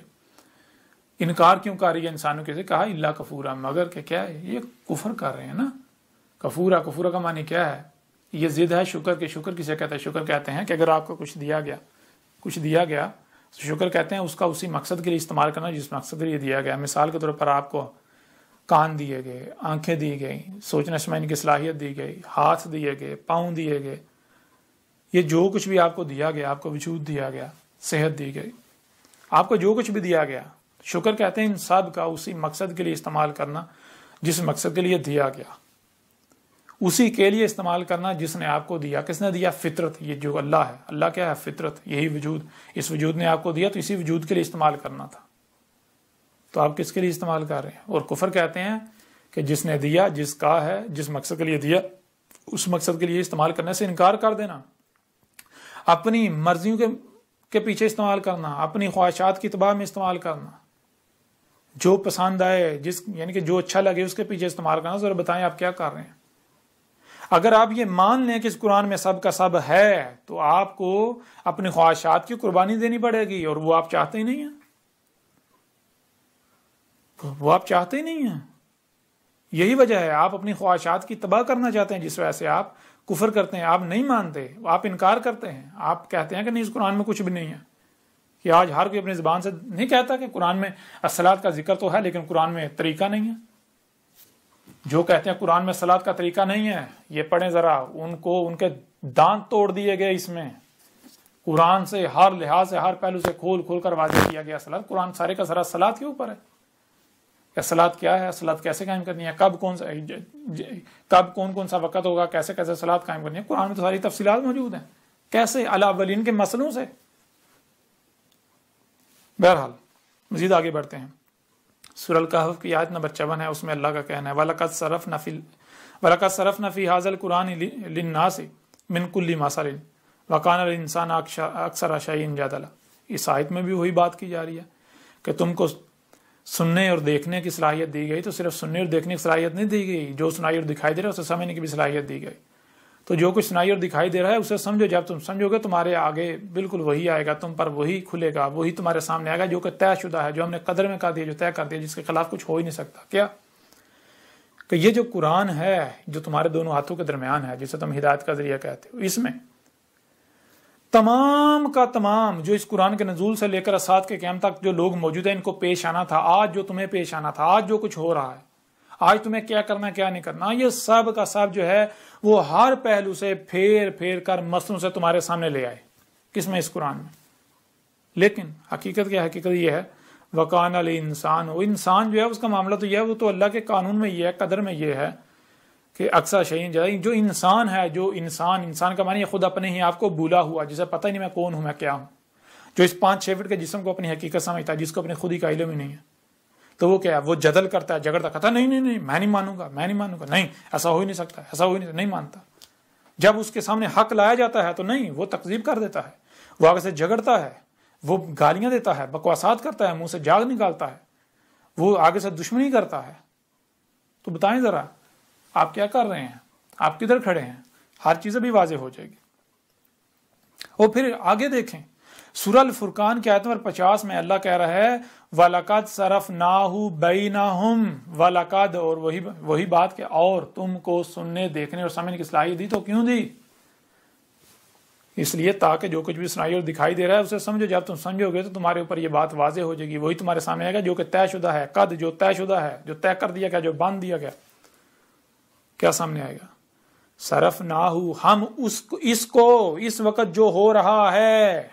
انکار کیوں کر رہی ہے انسانوں کے سے کہا اللہ کفورا، مگر کہ کیا ہے یہ کفر کر رہے ہیں نا. کفورا کا معنی کیا ہے؟ یہ ضد ہے شکر کے. شکر کسے کہتے ہیں؟ شکر کہتے ہیں کہ اگر آپ کو کچھ دیا گیا تو شکر کہتے ہیں اس کا اسی مقصد کے لیے استعمال کرنا جس مقصد کے لیے دیا گیا. مثال کے طور پر آپ کو کان دیے گئے، آنکھیں دی گئی، سوچنے سمجھنے کی صلاحیت دی گئی، ہاتھ دیے گئے، پاؤں دیے گئے. یہ جو کچھ بھی آپ کو دیا گیا، آپ کو وجود دیا گیا، صحت دی گئی، آپ کو جو کچھ بھی دیا گیا، شکر کہتے ہیں ان سب کا اسی مقصد کے لیے استعمال کرنا جس مقصد کے لیے دیا گیا، اسی کے لیے استعمال کرنا جس نے آپ کو دیا. کس نے دیا؟ فطرت. یہ جو اللہ ہے، اللہ کیا ہے؟ فطرت. یہی وجود، اس وجود نے آپ کو دیا تو اسی وجود کے لیے استعمال کرنا تھا. تو آپ کس کے لیے استعمال کر رہے ہیں؟ اور کفر کہتے ہیں کہ جس نے دیا، جس کا ہے، جس مقصد کے لیے دیا، اس مقصد کے لیے استعمال کرنے سے انکار کر دینا، اپنی مرضیوں کے پیچھے استعمال کرنا، اپنی خواہشات کی اتباع میں استعمال کرنا، جو پسند آئے، یعنی کہ جو اچھا لگے اس کے پیچھے استعمال کرنا. ذرا بتائیں آپ کیا کر رہے ہیں؟ اگر آپ یہ مان لیں کہ اس قرآن میں سب کا سب ہے تو آپ کو اپنی خواہشات کی قربانی دینی پڑے گی، اور وہ آپ چاہتے ہی نہیں ہیں. یہی وجہ ہے آپ اپنی خواہشات کی تباہ کرنا چاہتے ہیں، جس وجہ سے آپ کفر کرتے ہیں. آپ نہیں مانتے، آپ انکار کرتے ہیں، آپ کہتے ہیں کہ نہیں اس قرآن میں کچھ بھی نہیں ہے. کہ آج ہر کوئی اپنی زبان سے نہیں کہتا کہ قرآن میں الصلاۃ کا ذکر تو ہے لیکن قرآن میں طریقہ نہیں ہے. جو کہتے ہیں قرآن میں صلاۃ کا طریقہ نہیں ہے، یہ پڑھیں ذرا، ان کے دانت توڑ دیے گئے. اس میں قرآن سے ہر لحاظ سے، ہر پہلو سے کھول کھول کر واضح کیا گیا صلاۃ. قرآن سارے کا سارا صلاۃ کے اوپر ہے. صلاۃ کیا ہے، صلاۃ کیسے قائم کرنی ہے، کب کون سا وقت ہوگا، کیسے صلاۃ قائم کرنی ہے. قرآن میں تو ساری تفصیلات موجود ہیں. کیسے؟ الاولین کے مسئلوں سے. بہرحال مزید آگے بڑھتے ہیں. سورہ الکہف کی آیت نمبر 54 ہے، اس میں اللہ کا کہنا ہے وَلَقَدْ صَرَفْنَا فِي هَذَا الْقُرْآنِ لِلنَّاسِ مِنْ كُلِّ مَثَلٍ وَكَانَ الْإِنسَانُ أَكْثَرَ شَيْءٍ جَدَلًا. اس آیت میں بھی وہی بات کی جا رہی ہے کہ تم کو سننے اور دیکھنے کی صلاحیت دی گئی. تو صرف سننے اور دیکھنے کی صلاحیت نہیں دی گئی، جو سنائی اور دکھائی دے رہا ہے اسے سمجھنے کی بھی صلاحیت دی گئی. تو جو کچھ سنائی اور دکھائی دے رہا ہے اسے سمجھو. جب تم سمجھو گے تمہارے آگے بالکل وہی آئے گا، تم پر وہی کھلے گا، وہی تمہارے سامنے آئے گا جو کہ طے شدہ ہے، جو ہم نے قدر میں کر دیا، جو طے کر دیا، جس کے خلاف کچھ ہو ہی نہیں سکتا. کیا کہ یہ جو قرآن ہے جو تمہارے دونوں ہاتھوں کے درمیان ہے، جسے تم ہدایت کا ذریعہ کہتے ہو، اس میں تمام کا تمام جو اس قرآن کے نزول سے لے کر اسات کے قیام تک جو لوگ موجود ہیں ان کو پیش آنا تھا، آج جو تمہیں پیش آنا تھا، آج جو کچھ ہو رہا ہے، آج تمہیں کیا کرنا کیا نہیں کرنا، یہ سب کا سب جو ہے وہ ہر پہلو سے پھیر پھیر کر مسلوں سے تمہارے سامنے لے آئے. کس میں؟ اس قرآن میں. لیکن حقیقت کیا؟ حقیقت یہ ہے وَقَانَ الْإِنسَانُ، وہ انسان جو ہے اس کا معاملہ تو یہ ہے، وہ تو اللہ کے قانون میں یہ ہے، قدر میں یہ ہے کہ اکثر شیئن جدل. جو انسان ہے، جو انسان کا معنی خود اپنے ہی آپ کو بھولا ہوا، جسے پتہ ہی نہیں میں کون ہوں، میں کیا ہوں، جو اس 5-6 فٹ کے جسم کو اپنی حقیقت سمجھتا ہے، جس کو اپنی خودی کا علم ہی نہیں ہے. تو وہ کیا ہے؟ وہ جدل کرتا ہے، جھگڑتا، کہتا ہے نہیں میں نہیں مانوں گا، نہیں ایسا ہو ہی نہیں سکتا، نہیں مانتا. جب اس کے سامنے حق لایا جاتا ہے تو نہیں، وہ تکذیب کر دیتا ہے، وہ آگے سے جھگڑتا ہے، وہ گالیاں دیتا ہے، بکواسات کرتا ہے، منہ سے جاگ نکالتا ہے، وہ آگے سے دشمنی کرتا ہے. تو بتائیں ذرا آپ کیا کر رہے ہیں؟ آپ کدھر کھڑے ہیں؟ ہر چیز بھی واضح ہو جائے گی. اور پھر آگے دیکھیں سورہ الفرقان کی آیت نمبر 50 میں اللہ کہہ رہا ہے وَلَقَدْ صَرَفْنَاهُ بَيْنَهُمْ وَلَقَدْ، اور وہی بات کہ اور تم کو سننے دیکھنے اور سمجھنے کی صلاحیت دی، تو کیوں دی؟ اس لیے تاکہ جو کچھ بھی سنائی اور دکھائی دے رہا ہے اسے سمجھو، جب تم سمجھو گے تو تمہارے اوپر یہ بات واضح ہو جائے گی، وہی تمہارے سامنے آئے گا جو کہ طے شدہ ہے، قد جو طے شدہ ہے، جو طے کر دیا گیا، جو باندھ دیا گیا، کیا سامنے آئے گا؟ صرفناہو، ہم اس کو اس وقت جو ہو رہا ہے،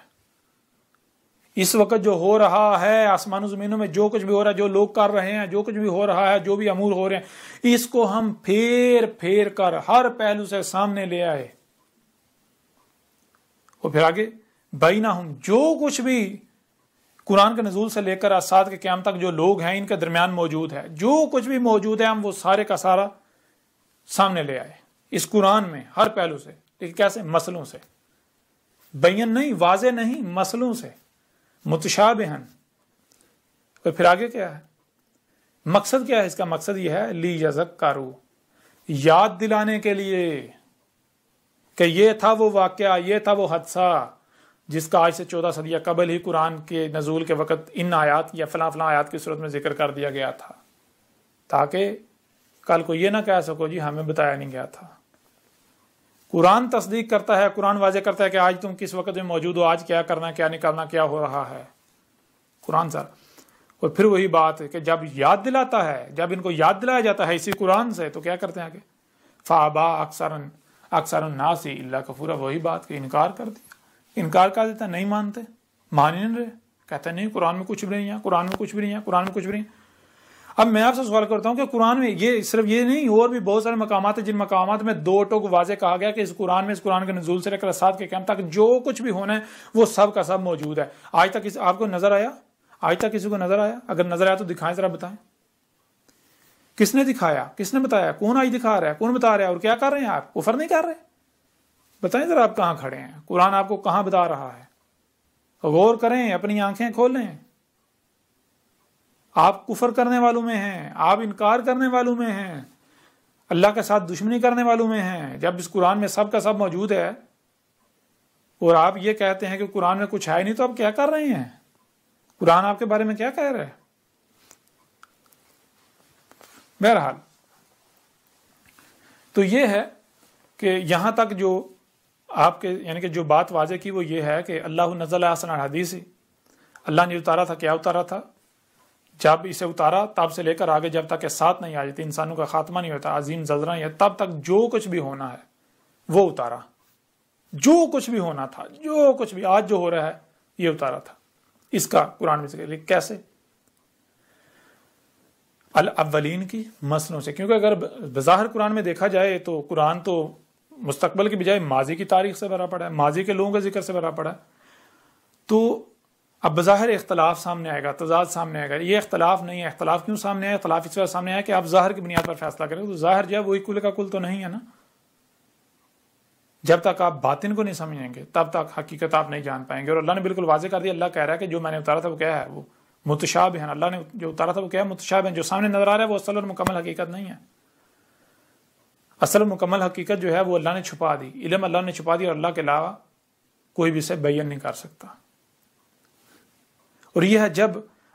اس وقت جو ہو رہا ہے آسمان و زمینوں میں جو کچھ بھی ہو رہا ہے، جو لوگ کر رہے ہیں، جو کچھ بھی ہو رہا ہے، جو بھی امور ہو رہے ہیں، اس کو ہم پھیر پھیر کر ہر پہلو سے سامنے لے آئے۔ اور پھر آگے بینہم، جو کچھ بھی قرآن کے نزول سے لے کر اسات کے قیام تک جو لوگ ہیں ان کے درمیان موجود ہے، جو کچھ بھی موجود ہے ہم وہ سارے کا سارا سامنے لے آئے اس قرآن میں ہر پہلو سے، لیکن کیسے؟ مسئلوں سے، بین نہیں، واضح نہیں، مسئلوں سے، متشابہن۔ اور پھر آگے کیا ہے؟ مقصد کیا ہے اس کا؟ مقصد یہ ہے لیذکروا، یاد دلانے کے لیے کہ یہ تھا وہ واقعہ، یہ تھا وہ حادثہ جس کا آج سے 14 صدیہ قبل ہی قرآن کے نزول کے وقت ان آیات یا فلاں فلاں آیات کی صورت میں ذکر کر دیا گیا تھا، تاکہ کل کو یہ نہ کہہ سکو جی ہمیں بتایا نہیں گیا تھا۔ قرآن تصدیق کرتا ہے، قرآن واضح کرتا ہے کہ آج تم کس وقت میں موجود ہو، آج کیا کرنا، کیا نہیں کرنا، کیا ہو رہا ہے، قرآن سر۔ اور پھر وہی بات ہے کہ جب یاد دلاتا ہے، جب ان کو یاد دلایا جاتا ہے اسی قرآن سے، تو کیا کرتے ہیں آگے؟ فَأَبَىٰ اکثر الناس الا کفورا، وہی بات کہ انکار کر دیا، انکار کر دیتا، نہیں مانتے، مان ہی نہیں رہے، کہتے نہیں قرآن میں کچھ بھی نہیں ہے، قرآن میں کچھ بھی نہیں ہے، قرآن میں کچھ بھی نہیں۔ اب میں آپ سے سوال کرتا ہوں کہ قرآن میں یہ صرف یہ نہیں، اور بھی بہت سارے مقامات ہیں جن مقامات میں دو ٹوک واضح کہا گیا کہ اس قرآن میں، اس قرآن کے نزول سے لے کر اسات کے قیام تک جو کچھ بھی ہونا ہے وہ سب کا سب موجود ہے۔ آج تک آپ کو نظر آیا؟ آج تک کسی کو نظر آیا؟ اگر نظر آیا تو دکھائیں، ذرا بتائیں کس نے دکھایا، کس نے بتایا، کون آج دکھا رہا ہے، کون بتا رہا ہے، اور کیا کر رہے ہیں آپ؟ کفر نہیں کر رہے؟ بتائیں ذرا آپ کہاں کھڑے ہیں، قرآن آپ کو کہاں بتا رہا ہے؟ غور کریں، اپنی آنکھیں کھولیں۔ آپ کفر کرنے والوں میں ہیں، آپ انکار کرنے والوں میں ہیں، اللہ کے ساتھ دشمنی کرنے والوں میں ہیں، جب اس قرآن میں سب کا سب موجود ہے اور آپ یہ کہتے ہیں کہ قرآن میں کچھ ہے نہیں، تو آپ کیا کر رہے ہیں؟ قرآن آپ کے بارے میں کیا کہہ رہا ہے؟ بہرحال تو یہ ہے کہ یہاں تک جو آپ کے یعنی کہ جو بات واضح کی وہ یہ ہے کہ اللہ نزل احسن الحدیث، اللہ نے اتارا تھا، کیا اتارا تھا؟ جب اسے اتارا تب سے لے کر آگے جب تک کہ ساتھ نہیں آ جاتی، انسانوں کا خاتمہ نہیں ہوتا، عظیم زلزلہ نہیں ہے، تب تک جو کچھ بھی ہونا ہے وہ اتارا، جو کچھ بھی ہونا تھا، جو کچھ بھی آج جو ہو رہا ہے یہ اتارا تھا۔ اس کا قرآن میں ذکر کیسے؟ الاولین کی مسلوں سے، کیونکہ اگر بظاہر قرآن میں دیکھا جائے تو قرآن تو مستقبل کی بجائے ماضی کی تاریخ سے بھرا پڑا ہے، ماضی کے لوگوں کے ذکر سے بھرا پڑا ہے، تو اب بظاہر اختلاف سامنے آئے گا، تضاد سامنے آئے گا۔ یہ اختلاف نہیں ہے، اختلاف کیوں سامنے آیا؟ اختلاف اس وجہ سامنے آیا کہ آپ ظاہر کی بنیاد پر فیصلہ کریں، تو ظاہر جو ہے وہی کل کا کل تو نہیں ہے نا۔ جب تک آپ باطن کو نہیں سمجھیں گے تب تک حقیقت آپ نہیں جان پائیں گے۔ اور اللہ نے بالکل واضح کر دیا، اللہ کہہ رہا ہے کہ جو میں نے اتارا تھا وہ کیا ہے؟ وہ متشابہ ہے۔ اللہ نے جو اتارا تھا وہ کیا ہے؟ متشابہ ہے۔ جو سامنے نظر آ رہا ہے وہ اصل اور مکمل حقیقت نہیں ہے۔ اصل اور مکمل حقیقت جو ہے وہ اللہ نے چھپا دی، علم اللہ نے چھپا دی، اور اللہ کے علاوہ کوئی بھی اسے بیان نہیں کر سکتا۔ اور یہ ہے جب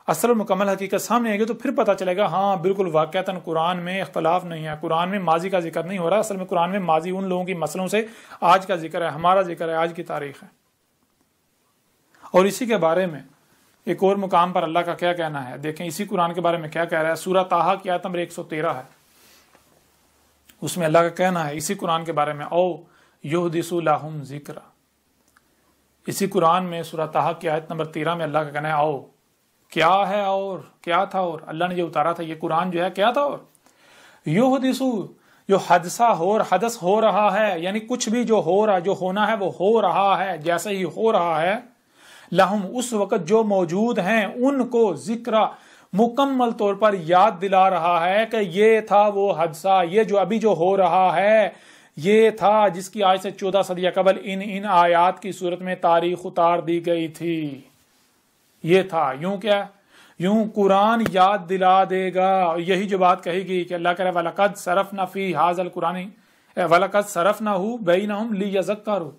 اصل اور مکمل حقیقت سامنے آئے گی تو پھر پتہ چلے گا ہاں بالکل واقعتاً قرآن میں اختلاف نہیں ہے، قرآن میں ماضی کا ذکر نہیں ہو رہا، اصل میں قرآن میں ماضی ان لوگوں کی مسئلوں سے آج کا ذکر ہے، ہمارا ذکر ہے، آج کی تاریخ ہے۔ اور اسی کے بارے میں ایک اور مقام پر اللہ کا کیا کہنا ہے، دیکھیں اسی قرآن کے بارے میں کیا کہہ رہا ہے۔ سورہ طٰہٰ کی آیت نمبر 113 ہے، اس میں اللہ کا کہنا ہے اسی قرآن کے بارے میں، او یحدث لہم ذکرا۔ اسی قرآن میں سورہ طٰہٰ کی آیت نمبر 13 میں اللہ کا کہنا ہے او، کیا ہے اور کیا تھا، اور اللہ نے جو اتارا تھا یہ قرآن جو ہے کیا تھا، اور یحدث جو حدث ہو رہا ہے، یعنی کچھ بھی جو ہو رہا، جو ہونا ہے وہ ہو رہا ہے، جیسے ہی ہو رہا ہے، لہم اس وقت جو موجود ہیں ان کو ذکرا مکمل طور پر یاد دلا رہا ہے کہ یہ تھا وہ حادثہ، یہ جو ابھی جو ہو رہا ہے یہ تھا جس کی آج سے 14 صدیہ قبل ان آیات کی صورت میں تاریخ اتار دی گئی تھی، یہ تھا۔ یوں کیا؟ یوں قرآن یاد دلا دے گا۔ یہی جو بات کہی گئی کہ اللہ کہہ رہا ہے وَلَقَدْ صَرَفْنَا فِي هَٰذَا الْقُرْآنِ وَلَقَدْ صَرَفْنَاهُ بَيْنَهُمْ لِيَذَّكَّرُوا،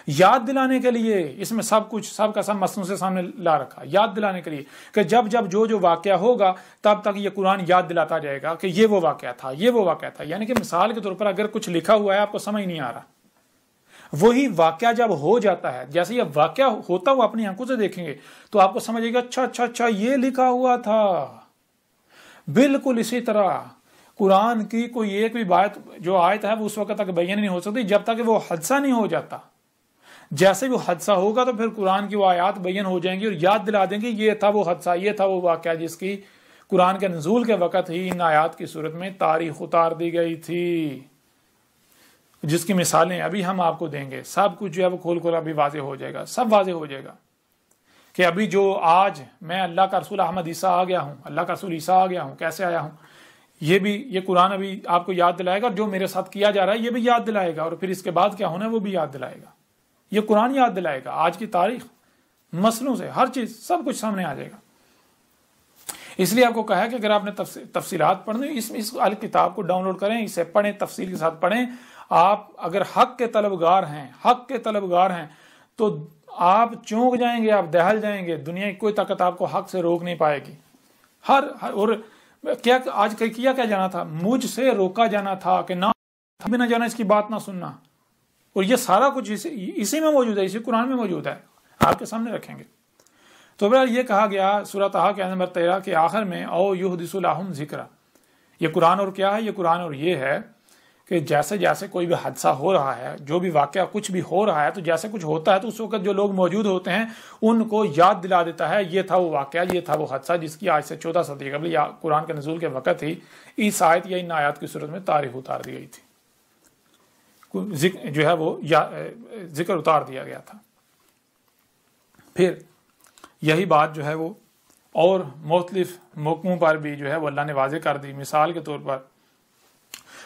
یاد دلانے کے لیے اس میں سب کچھ سب کا سب مصنوع سے سامنے لا رکھا، یاد دلانے کے لیے کہ جب جب جو واقعہ ہوگا تب تک یہ قرآن یاد دلاتا جائے گا کہ یہ وہ واقعہ تھا، یہ وہ واقعہ تھا. یعنی کہ مثال کے طور پر اگر کچھ لکھا ہوا ہے آپ کو سمجھ نہیں آ رہا، وہی واقعہ جب ہو جاتا ہے، جیسے یہ واقعہ ہوتا ہوا اپنی آنکھوں سے دیکھیں گے تو آپ کو سمجھ آئے گا اچھا یہ لکھا ہوا تھا. بالکل اسی طرح قرآن کی کوئی ایک بھی بات جو آیت ہے وہ اس وقت تک بیان نہیں ہو سکتی جب تک وہ حادثہ نہیں ہو جاتا. جیسے وہ حادثہ ہوگا تو پھر قرآن کی وہ آیات بیان ہو جائیں گی اور یاد دلا دیں گے یہ تھا وہ حادثہ، یہ تھا وہ واقعہ جس کی قرآن کے نزول کے وقت ہی ان آیات کی صورت میں تاریخ اتار دی گئی تھی، جس کی مثالیں ابھی ہم آپ کو دیں گے. سب کچھ جو ہے وہ کھول کھول ابھی واضح ہو جائے گا، سب واضح ہو جائے گا کہ ابھی جو آج میں اللہ کا رسول احمد عیسیٰ آ گیا ہوں، اللہ کا رسول عیسیٰ آ گیا ہوں، کیسے آیا ہوں، یہ قرآن ابھی آپ کو یاد دلائے گا. اور جو میرے ساتھ کیا جا رہا ہے یہ بھی یاد دلائے گا، اور پھر اس کے بعد کیا ہونا ہے وہ بھی یاد دلائے گا. یہ قرآن یاد دلائے گا، آج کی تاریخ مسئلوں سے ہر چیز سب کچھ سامنے آ جائے گا. اس لیے آپ کو کہا ہے کہ اگر آپ نے تفصیلات پڑھنی اس کتاب کو ڈاؤن لوڈ کریں، اسے پڑھیں، تفصیل کے ساتھ پڑھیں. آپ اگر حق کے طلبگار ہیں تو آپ چونک جائیں گے، آپ دہل جائیں گے. دنیا کی کوئی طاقت آپ کو حق سے روک نہیں پائے گی. اور کیا آج کیا جانا تھا، مجھ سے روکا جانا تھا کہ نہ جانا، اس کی بات نہ سننا. اور یہ سارا کچھ اسی میں موجود ہے، اسی قرآن میں موجود ہے، آپ کے سامنے رکھیں گے. تو بہرحال یہ کہا گیا سورۃ طٰہٰ کے نمبر 13 کے آخر میں او یحدث لہم ذکرا. یہ قرآن اور کیا ہے؟ یہ قرآن اور یہ ہے کہ جیسے جیسے کوئی بھی حادثہ ہو رہا ہے، جو بھی واقعہ کچھ بھی ہو رہا ہے، تو جیسے کچھ ہوتا ہے تو اس وقت جو لوگ موجود ہوتے ہیں ان کو یاد دلا دیتا ہے یہ تھا وہ واقعہ، یہ تھا وہ حادثہ جس کی آج سے 14 صدی قبل یا قرآن کے نزول کے وقت ہی اس آیت یا ان آیات کی صورت میں تاریخ اتار دی گئی تھی، جو ہے وہ ذکر اتار دیا گیا تھا. پھر یہی بات جو ہے وہ اور مختلف موقعوں پر بھی جو ہے وہ اللہ نے واضح کر دی. مثال کے طور پر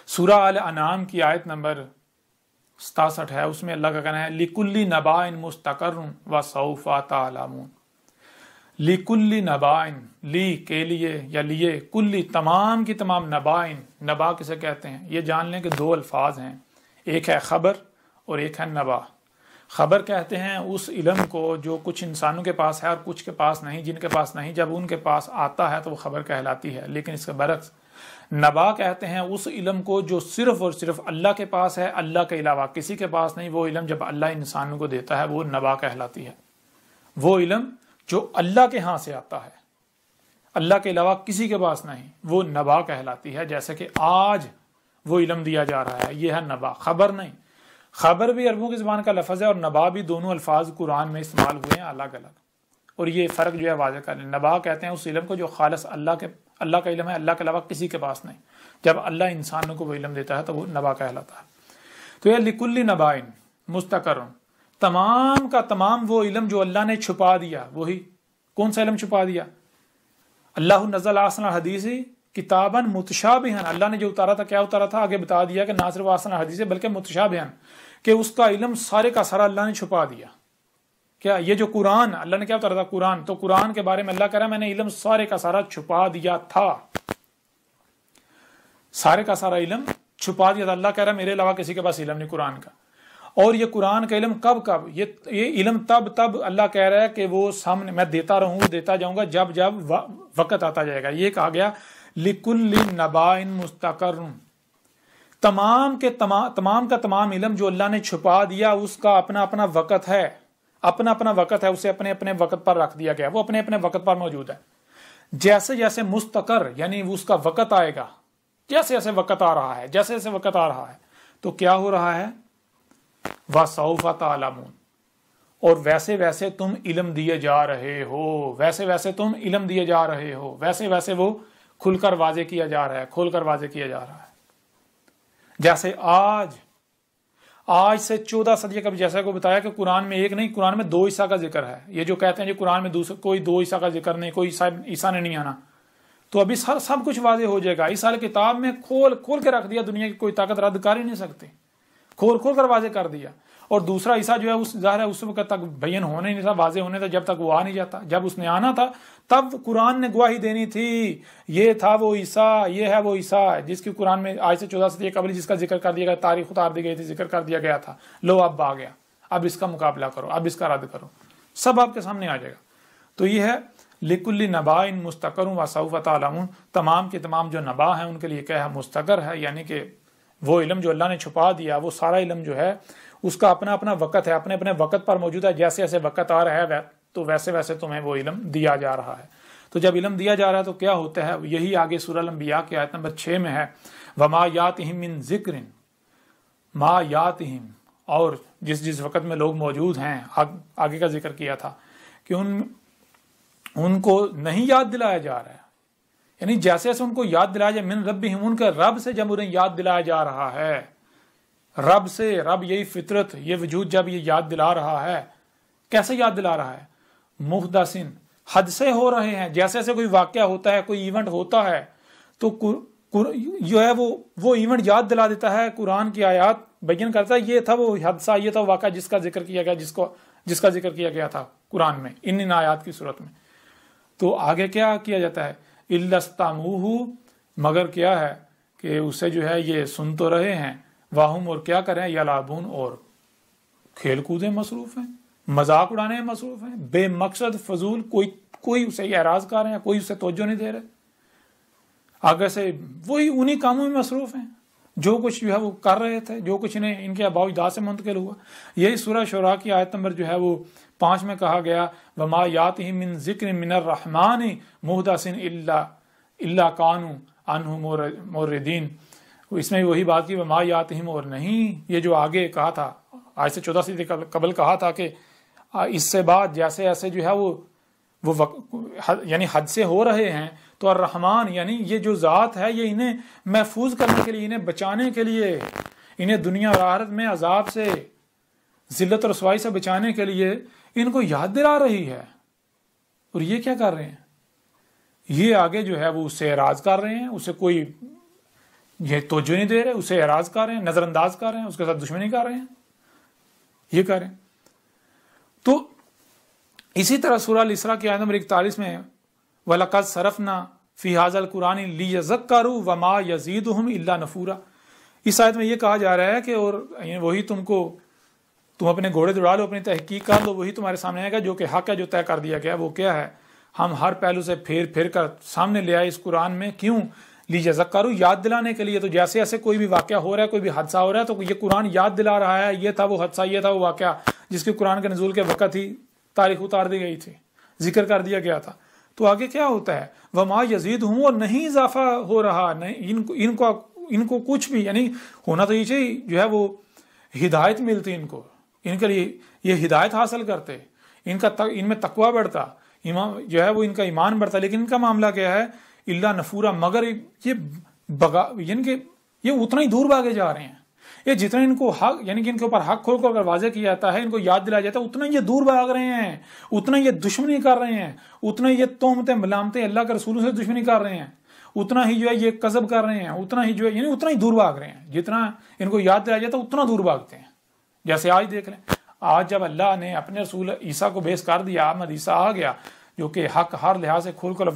سورہ الانعام کی آیت نمبر 67 ہے، اس میں اللہ کا کہنا ہے لِكُلِّ نَبَأٍ مُسْتَقَرٌّ وَسَوْفَ تَعْلَمُونَ. لِكُلِّ نَبَأٍ، لی کے لیے یا لیے، کلی تمام کی تمام، نبائن، نبا کسے کہتے ہیں یہ جان لیں کہ دو الفاظ ہیں، ایک ہے خبر اور ایک ہے نبا. خبر کہتے ہیں اس علم کو جو کچھ انسانوں کے پاس ہے اور کچھ کے پاس نہیں، جن کے پاس نہیں، جب ان کے پاس آتا ہے تو وہ خبر کہلاتی ہے. لیکن اس کے برعکس نبا کہتے ہیں اس علم کو جو صرف اور صرف اللہ کے پاس ہے، اللہ کے علاوہ کسی کے پاس نہیں. وہ علم جب اللہ انسانوں کو دیتا ہے وہ نبا کہلاتی ہے. وہ علم جو اللہ کے ہاں سے آتا ہے، اللہ کے علاوہ کسی کے پاس نہیں، وہ نبا کہلاتی ہے. جیسے کہ آج وہ علم دیا جا رہا ہے، یہ ہے نبا، خبر نہیں. خبر بھی عربوں کی زبان کا لفظ ہے اور نبا بھی، دونوں الفاظ قرآن میں استعمال ہوئے ہیں الگ الگ. اور یہ فرق جو ہے واضح کر لیں. نبا کہتے ہیں اس علم کو جو خالص اللہ کا علم ہے، اللہ کے علاوہ کسی کے پاس نہیں. جب اللہ انسانوں کو وہ علم دیتا ہے تو وہ نبا کہلاتا ہے. تو یہ لِكُلِّ نَبَأٍ مُسْتَقَرٌ، تمام کا تمام وہ علم جو اللہ نے چھپا دیا. وہی کون سا علم چھپا دیا؟ اللہ نزل احسن الحدیث کتاباً متشابہاً، اللہ نے جو اتارا تھا کیا اتارا تھا؟ آگے بتا دیا کہ نہ صرف احسن الحدیث بلکہ متشابہاً، کہ اس کا علم سارے کا سارا اللہ نے چھپا دیا. کیا یہ جو قرآن اللہ نے کیا اتارا تھا؟ قرآن. تو قرآن کے بارے میں اللہ کہہ رہا ہے میں نے علم سارے کا سارا چھپا دیا تھا، سارے کا سارا علم چھپا دیا تھا. اللہ کہہ رہا ہے میرے علاوہ کسی کے پاس علم نہیں قرآن کا. اور یہ قرآن کا علم کب یہ علم تب اللہ کہہ رہا ہے کہ وہ سامنے میں دیتا رہوں، دیتا جاؤں گا جب وقت آتا جائے گا. یہ کہا گیا لِكُلِّ نَبَأٍ مُسْتَقَرٌ، تمام کا تمام علم جو اللہ نے چھپا دیا اس کا اپنا اپنا وقت ہے، اپنا وقت ہے، اسے اپنے اپنے وقت پر رکھ دیا گیا، وہ اپنے اپنے وقت پر موجود ہے. جیسے جیسے مستقر یعنی اس کا وقت آئے گا، جیسے جیسے وقت آ رہا ہے، جیسے جیسے وقت آ رہا ہے تو کیا ہو رہا ہے؟ وَسَوْفَ تَعْلَمُونَ، اور ویسے ویسے تم علم دیے جا رہے ہو، ویسے ویسے تم علم دیے جا رہے ہو، ویسے ویسے وہ کھل کر واضح کیا جا رہا ہے، کھول کر واضح کیا جا رہا ہے. جیسے آج سے 14 صدی قبل جیسا کو بتایا کہ قرآن میں ایک نہیں، قرآن میں 2 عیسیٰ کا ذکر ہے. یہ جو کہتے ہیں جی قرآن میں کوئی 2 عیسیٰ کا ذکر نہیں، کوئی عیسیٰ نے نہیں آنا، تو ابھی سب کچھ واضح ہو جائے گا. اس سال کتاب میں کھول کے رکھ دیا، دنیا کی کوئی طاقت رد کر ہی نہیں سکتی، کھول کر واضح کر دیا. اور دوسرا عیسیٰ جو ہے ظاہر ہے اس وقت تک بیان ہونے نہیں تھا، واضح ہونے تھا جب تک وہ آ نہیں جاتا. جب اس نے آنا تھا تب قرآن نے گواہی دینی تھی یہ تھا وہ عیسیٰ، یہ ہے وہ عیسیٰ جس کی قرآن میں آج سے 14 صدی قبل جس کا ذکر کر دیا گیا، تاریخ اتار دی گئی تھی، ذکر کر دیا گیا تھا. لو اب آ گیا، اب اس کا مقابلہ کرو، اب اس کا رد کرو، سب آپ کے سامنے آ جائے گا۔ تو یہ ہے لِكُلِّ نَبَأٍ مُسْتَقَرٌ وَسَوْفَ تَعْلَمُونَ، تمام کے تمام جو نبا ہیں ان کے لیے کیا ہے؟ مستقر ہے، یعنی کہ وہ علم جو اللہ نے چھپا دیا، وہ سارا علم جو ہے اس کا اپنا اپنا وقت ہے، اپنے اپنے وقت پر موجود ہے، جیسے جیسے وقت آ رہا ہے تو ویسے ویسے تمہیں وہ علم دیا جا رہا ہے۔ تو جب علم دیا جا رہا ہے تو کیا ہوتا ہے؟ یہی آگے سورہ الانبیاء کی آیت نمبر 6 میں ہے، وَمَا يَأْتِهِم مِّن ذِكْرٍ مَا يَأْتِهِم، اور جس وقت میں لوگ موجود ہیں، آگے کا ذکر کیا تھا کہ ان کو نہیں یاد دلایا جا رہا ہے، یعنی جیسے جیسے ان کو یاد دلایا جائے، من ربہم، ان کے رب سے جب انہیں یاد دلایا جا رہا ہے، رب سے، رب یہی فطرت، یہ وجود جب یہ یاد دلا رہا ہے، کیسے یاد دلا رہا ہے؟ محدثن، حد سے ہو رہے ہیں، جیسے جیسے کوئی واقعہ ہوتا ہے، کوئی ایونٹ ہوتا ہے تو جو ہے وہ ایونٹ یاد دلا دیتا ہے، قرآن کی آیات بیان کرتا ہے یہ تھا وہ حادثہ، یہ تھا واقعہ جس کا ذکر کیا گیا، جس کا ذکر کیا گیا تھا قرآن میں ان آیات کی صورت میں۔ تو آگے کیا کیا جاتا ہے؟ اِلَّا اسْتَمَعُوهُ، مگر کیا ہے کہ اسے جو ہے یہ سن تو رہے ہیں، واہم، اور کیا کریں؟ یلعبون، اور کھیل کودیں مصروف ہیں، مذاق اڑانے میں مصروف ہیں، بے مقصد فضول، کوئی اسے اعراض کر رہے ہیں، کوئی اسے توجہ نہیں دے رہے، آگے سے وہی انہی کاموں میں مصروف ہیں جو کچھ جو ہے وہ کر رہے تھے، جو کچھ انہیں ان کے آباء و اجداد سے منتقل ہوا۔ یہی سورہ شعراء کی آیت نمبر جو ہے وہ 5 میں کہا گیا، وَمَا يَأْتِهِم مِّن ذِكْرٍ مِّنَ الرَّحْمَٰنِ مُحْدَثٍ إِلَّا كَانُوا عَنْهُ مُعْرِضِينَ۔ اس میں وہی بات کی، وَمَا يَأْتِهِم، اور نہیں، یہ جو آگے کہا تھا آیت سے 14 سے قبل کہا تھا کہ اس سے بعد جیسے ایسے جو ہے وہ یعنی حد سے ہو رہے ہیں، تو الرحمن یعنی یہ جو ذات ہے یہ انہیں محفوظ کرنے کے لیے، انہیں بچانے کے لیے، انہیں دنیا اور آخرت میں عذاب سے، ذلت اور رسوائی سے بچانے کے لیے ان کو یاد دلا رہی ہے۔ اور یہ کیا کر رہے ہیں؟ یہ آگے جو ہے وہ اس سے اعراض کر رہے ہیں، اسے کوئی یہ توجہ نہیں دے رہے، اسے اعراض کر رہے ہیں، نظر انداز کر رہے ہیں، اس کے ساتھ دشمنی کر رہے ہیں، یہ کر رہے ہیں۔ تو اسی طرح سورہ الاسراء کی آیت نمبر 41 میں وَلَقَدْ صَرَفْنَا فِي هَذَا الْقُرْآنِ لِيَذَّكَّرُوا وَمَا يَزِيدُهُمْ إِلَّا نُفُورًا۔ اس آیت میں یہ کہا جا رہا ہے کہ اور وہی تم اپنے گھوڑے دوڑا لو، اپنی تحقیق کر لو، وہی تمہارے سامنے آئے گا جو کہ حق ہے، جو طے کر دیا گیا۔ وہ کیا ہے؟ ہم ہر پہلو سے پھیر کر سامنے لے آئے اس قرآن میں، کیوں؟ لیذکروا، یاد دلانے کے لیے۔ تو جیسے جیسے کوئی بھی واقعہ ہو رہا ہے، کوئی بھی حادثہ ہو رہا ہے، تو یہ قرآن یاد دلا رہا ہے یہ تھا وہ حادثہ، یہ تھا وہ واقعہ جس کے قرآن کے نزول کے وقت ہی تاریخ اتار دی گئی تھی، ذکر کر دیا گیا تھا۔ تو آگے کیا ہوتا ہے؟ وما یزیدہم، اور نہیں اضافہ ہو رہا، نہیں ان کو کچھ بھی، یعنی ہونا تو یہ چاہیے جو ہے وہ ہدایت ملتی ان کو، ان کے لیے یہ ہدایت حاصل کرتے، ان میں تقوی بڑھتا، جو ہے وہ ان کا ایمان بڑھتا، لیکن ان کا معاملہ کیا ہے؟ الا نفورا، مگر یہ اتنا ہی دور بھاگے جا رہے ہیں، یہ جتنا ان کو حق، یعنی کہ ان کے اوپر حق کھول کر واضح کیا جاتا ہے، ان کو یاد دلایا جاتا ہے، اتنا یہ دور بھاگ رہے ہیں، اتنا یہ دشمنی کر رہے ہیں، اتنا یہ تہمتیں ملامتیں اللہ کے رسولوں سے دشمنی کر رہے ہیں، اتنا ہی جو ہے یہ کذب کر رہے ہیں، اتنا ہی جو ہے یعنی اتنا ہی دور بھاگ رہے ہیں، جتنا ان کو یاد دلایا جاتا ہے اتنا دور بھاگتے ہیں۔ جیسے آج دیکھ لیں، آج جب اللہ نے اپنے رسول عیسیٰ کو بیس کر دیا، احمد عیسیٰ آ گیا جو کہ حق ہر لحاظ سے کھول کر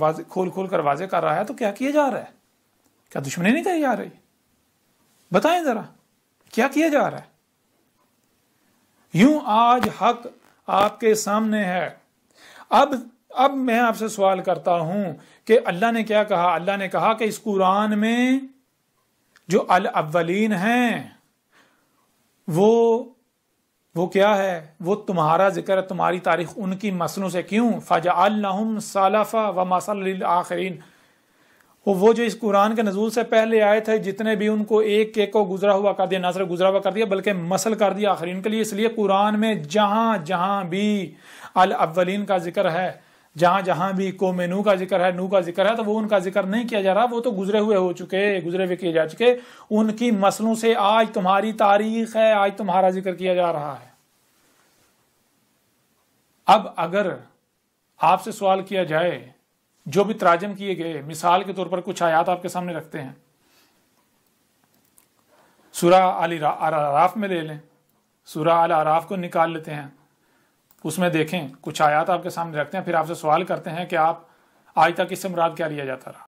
واضح کر رہا ہے، تو کیا کیا جا رہا ہے؟ کیا دشمنی نہیں کری جا رہی؟ بتائیں ذرا کیا کیا جا رہا ہے؟ یوں آج حق آپ کے سامنے ہے۔ اب میں آپ سے سوال کرتا ہوں کہ اللہ نے کیا کہا؟ اللہ نے کہا کہ اس قرآن میں جو الاولین ہیں وہ کیا ہے؟ وہ تمہارا ذکر ہے، تمہاری تاریخ ان کی مسلوں سے۔ کیوں؟ فَجَعَلْنَهُمْ سَلَفًا وَمَثَلًا لِلْآخِرِينَ۔ وہ جو اس قرآن کے نزول سے پہلے آئے تھے، جتنے بھی ان کو ایک ایک کو گزرا ہوا کر دیا، نہ صرف گزرا ہوا کر دیا بلکہ مثل کر دیا آخرین کے لیے۔ اس لیے قرآن میں جہاں جہاں بھی الاولین کا ذکر ہے، جہاں جہاں بھی قوم نوح کا ذکر ہے، نوح کا ذکر ہے، تو وہ ان کا ذکر نہیں کیا جا رہا، وہ تو گزرے ہوئے کیے جا چکے، ان کی مسلوں سے آج تمہاری تاریخ ہے، آج تمہارا ذکر کیا جا رہا ہے۔ اب اگر آپ سے سوال کیا جائے، جو بھی تراجم کیے گئے، مثال کے طور پر کچھ آیات آپ کے سامنے رکھتے ہیں، سورہ الاعراف میں لے لیں، سورہ الاعراف کو نکال لیتے ہیں، اس میں دیکھیں کچھ آیات آپ کے سامنے رکھتے ہیں، پھر آپ سے سوال کرتے ہیں کہ آپ آج تک اس سے مراد کیا لیا جاتا رہا۔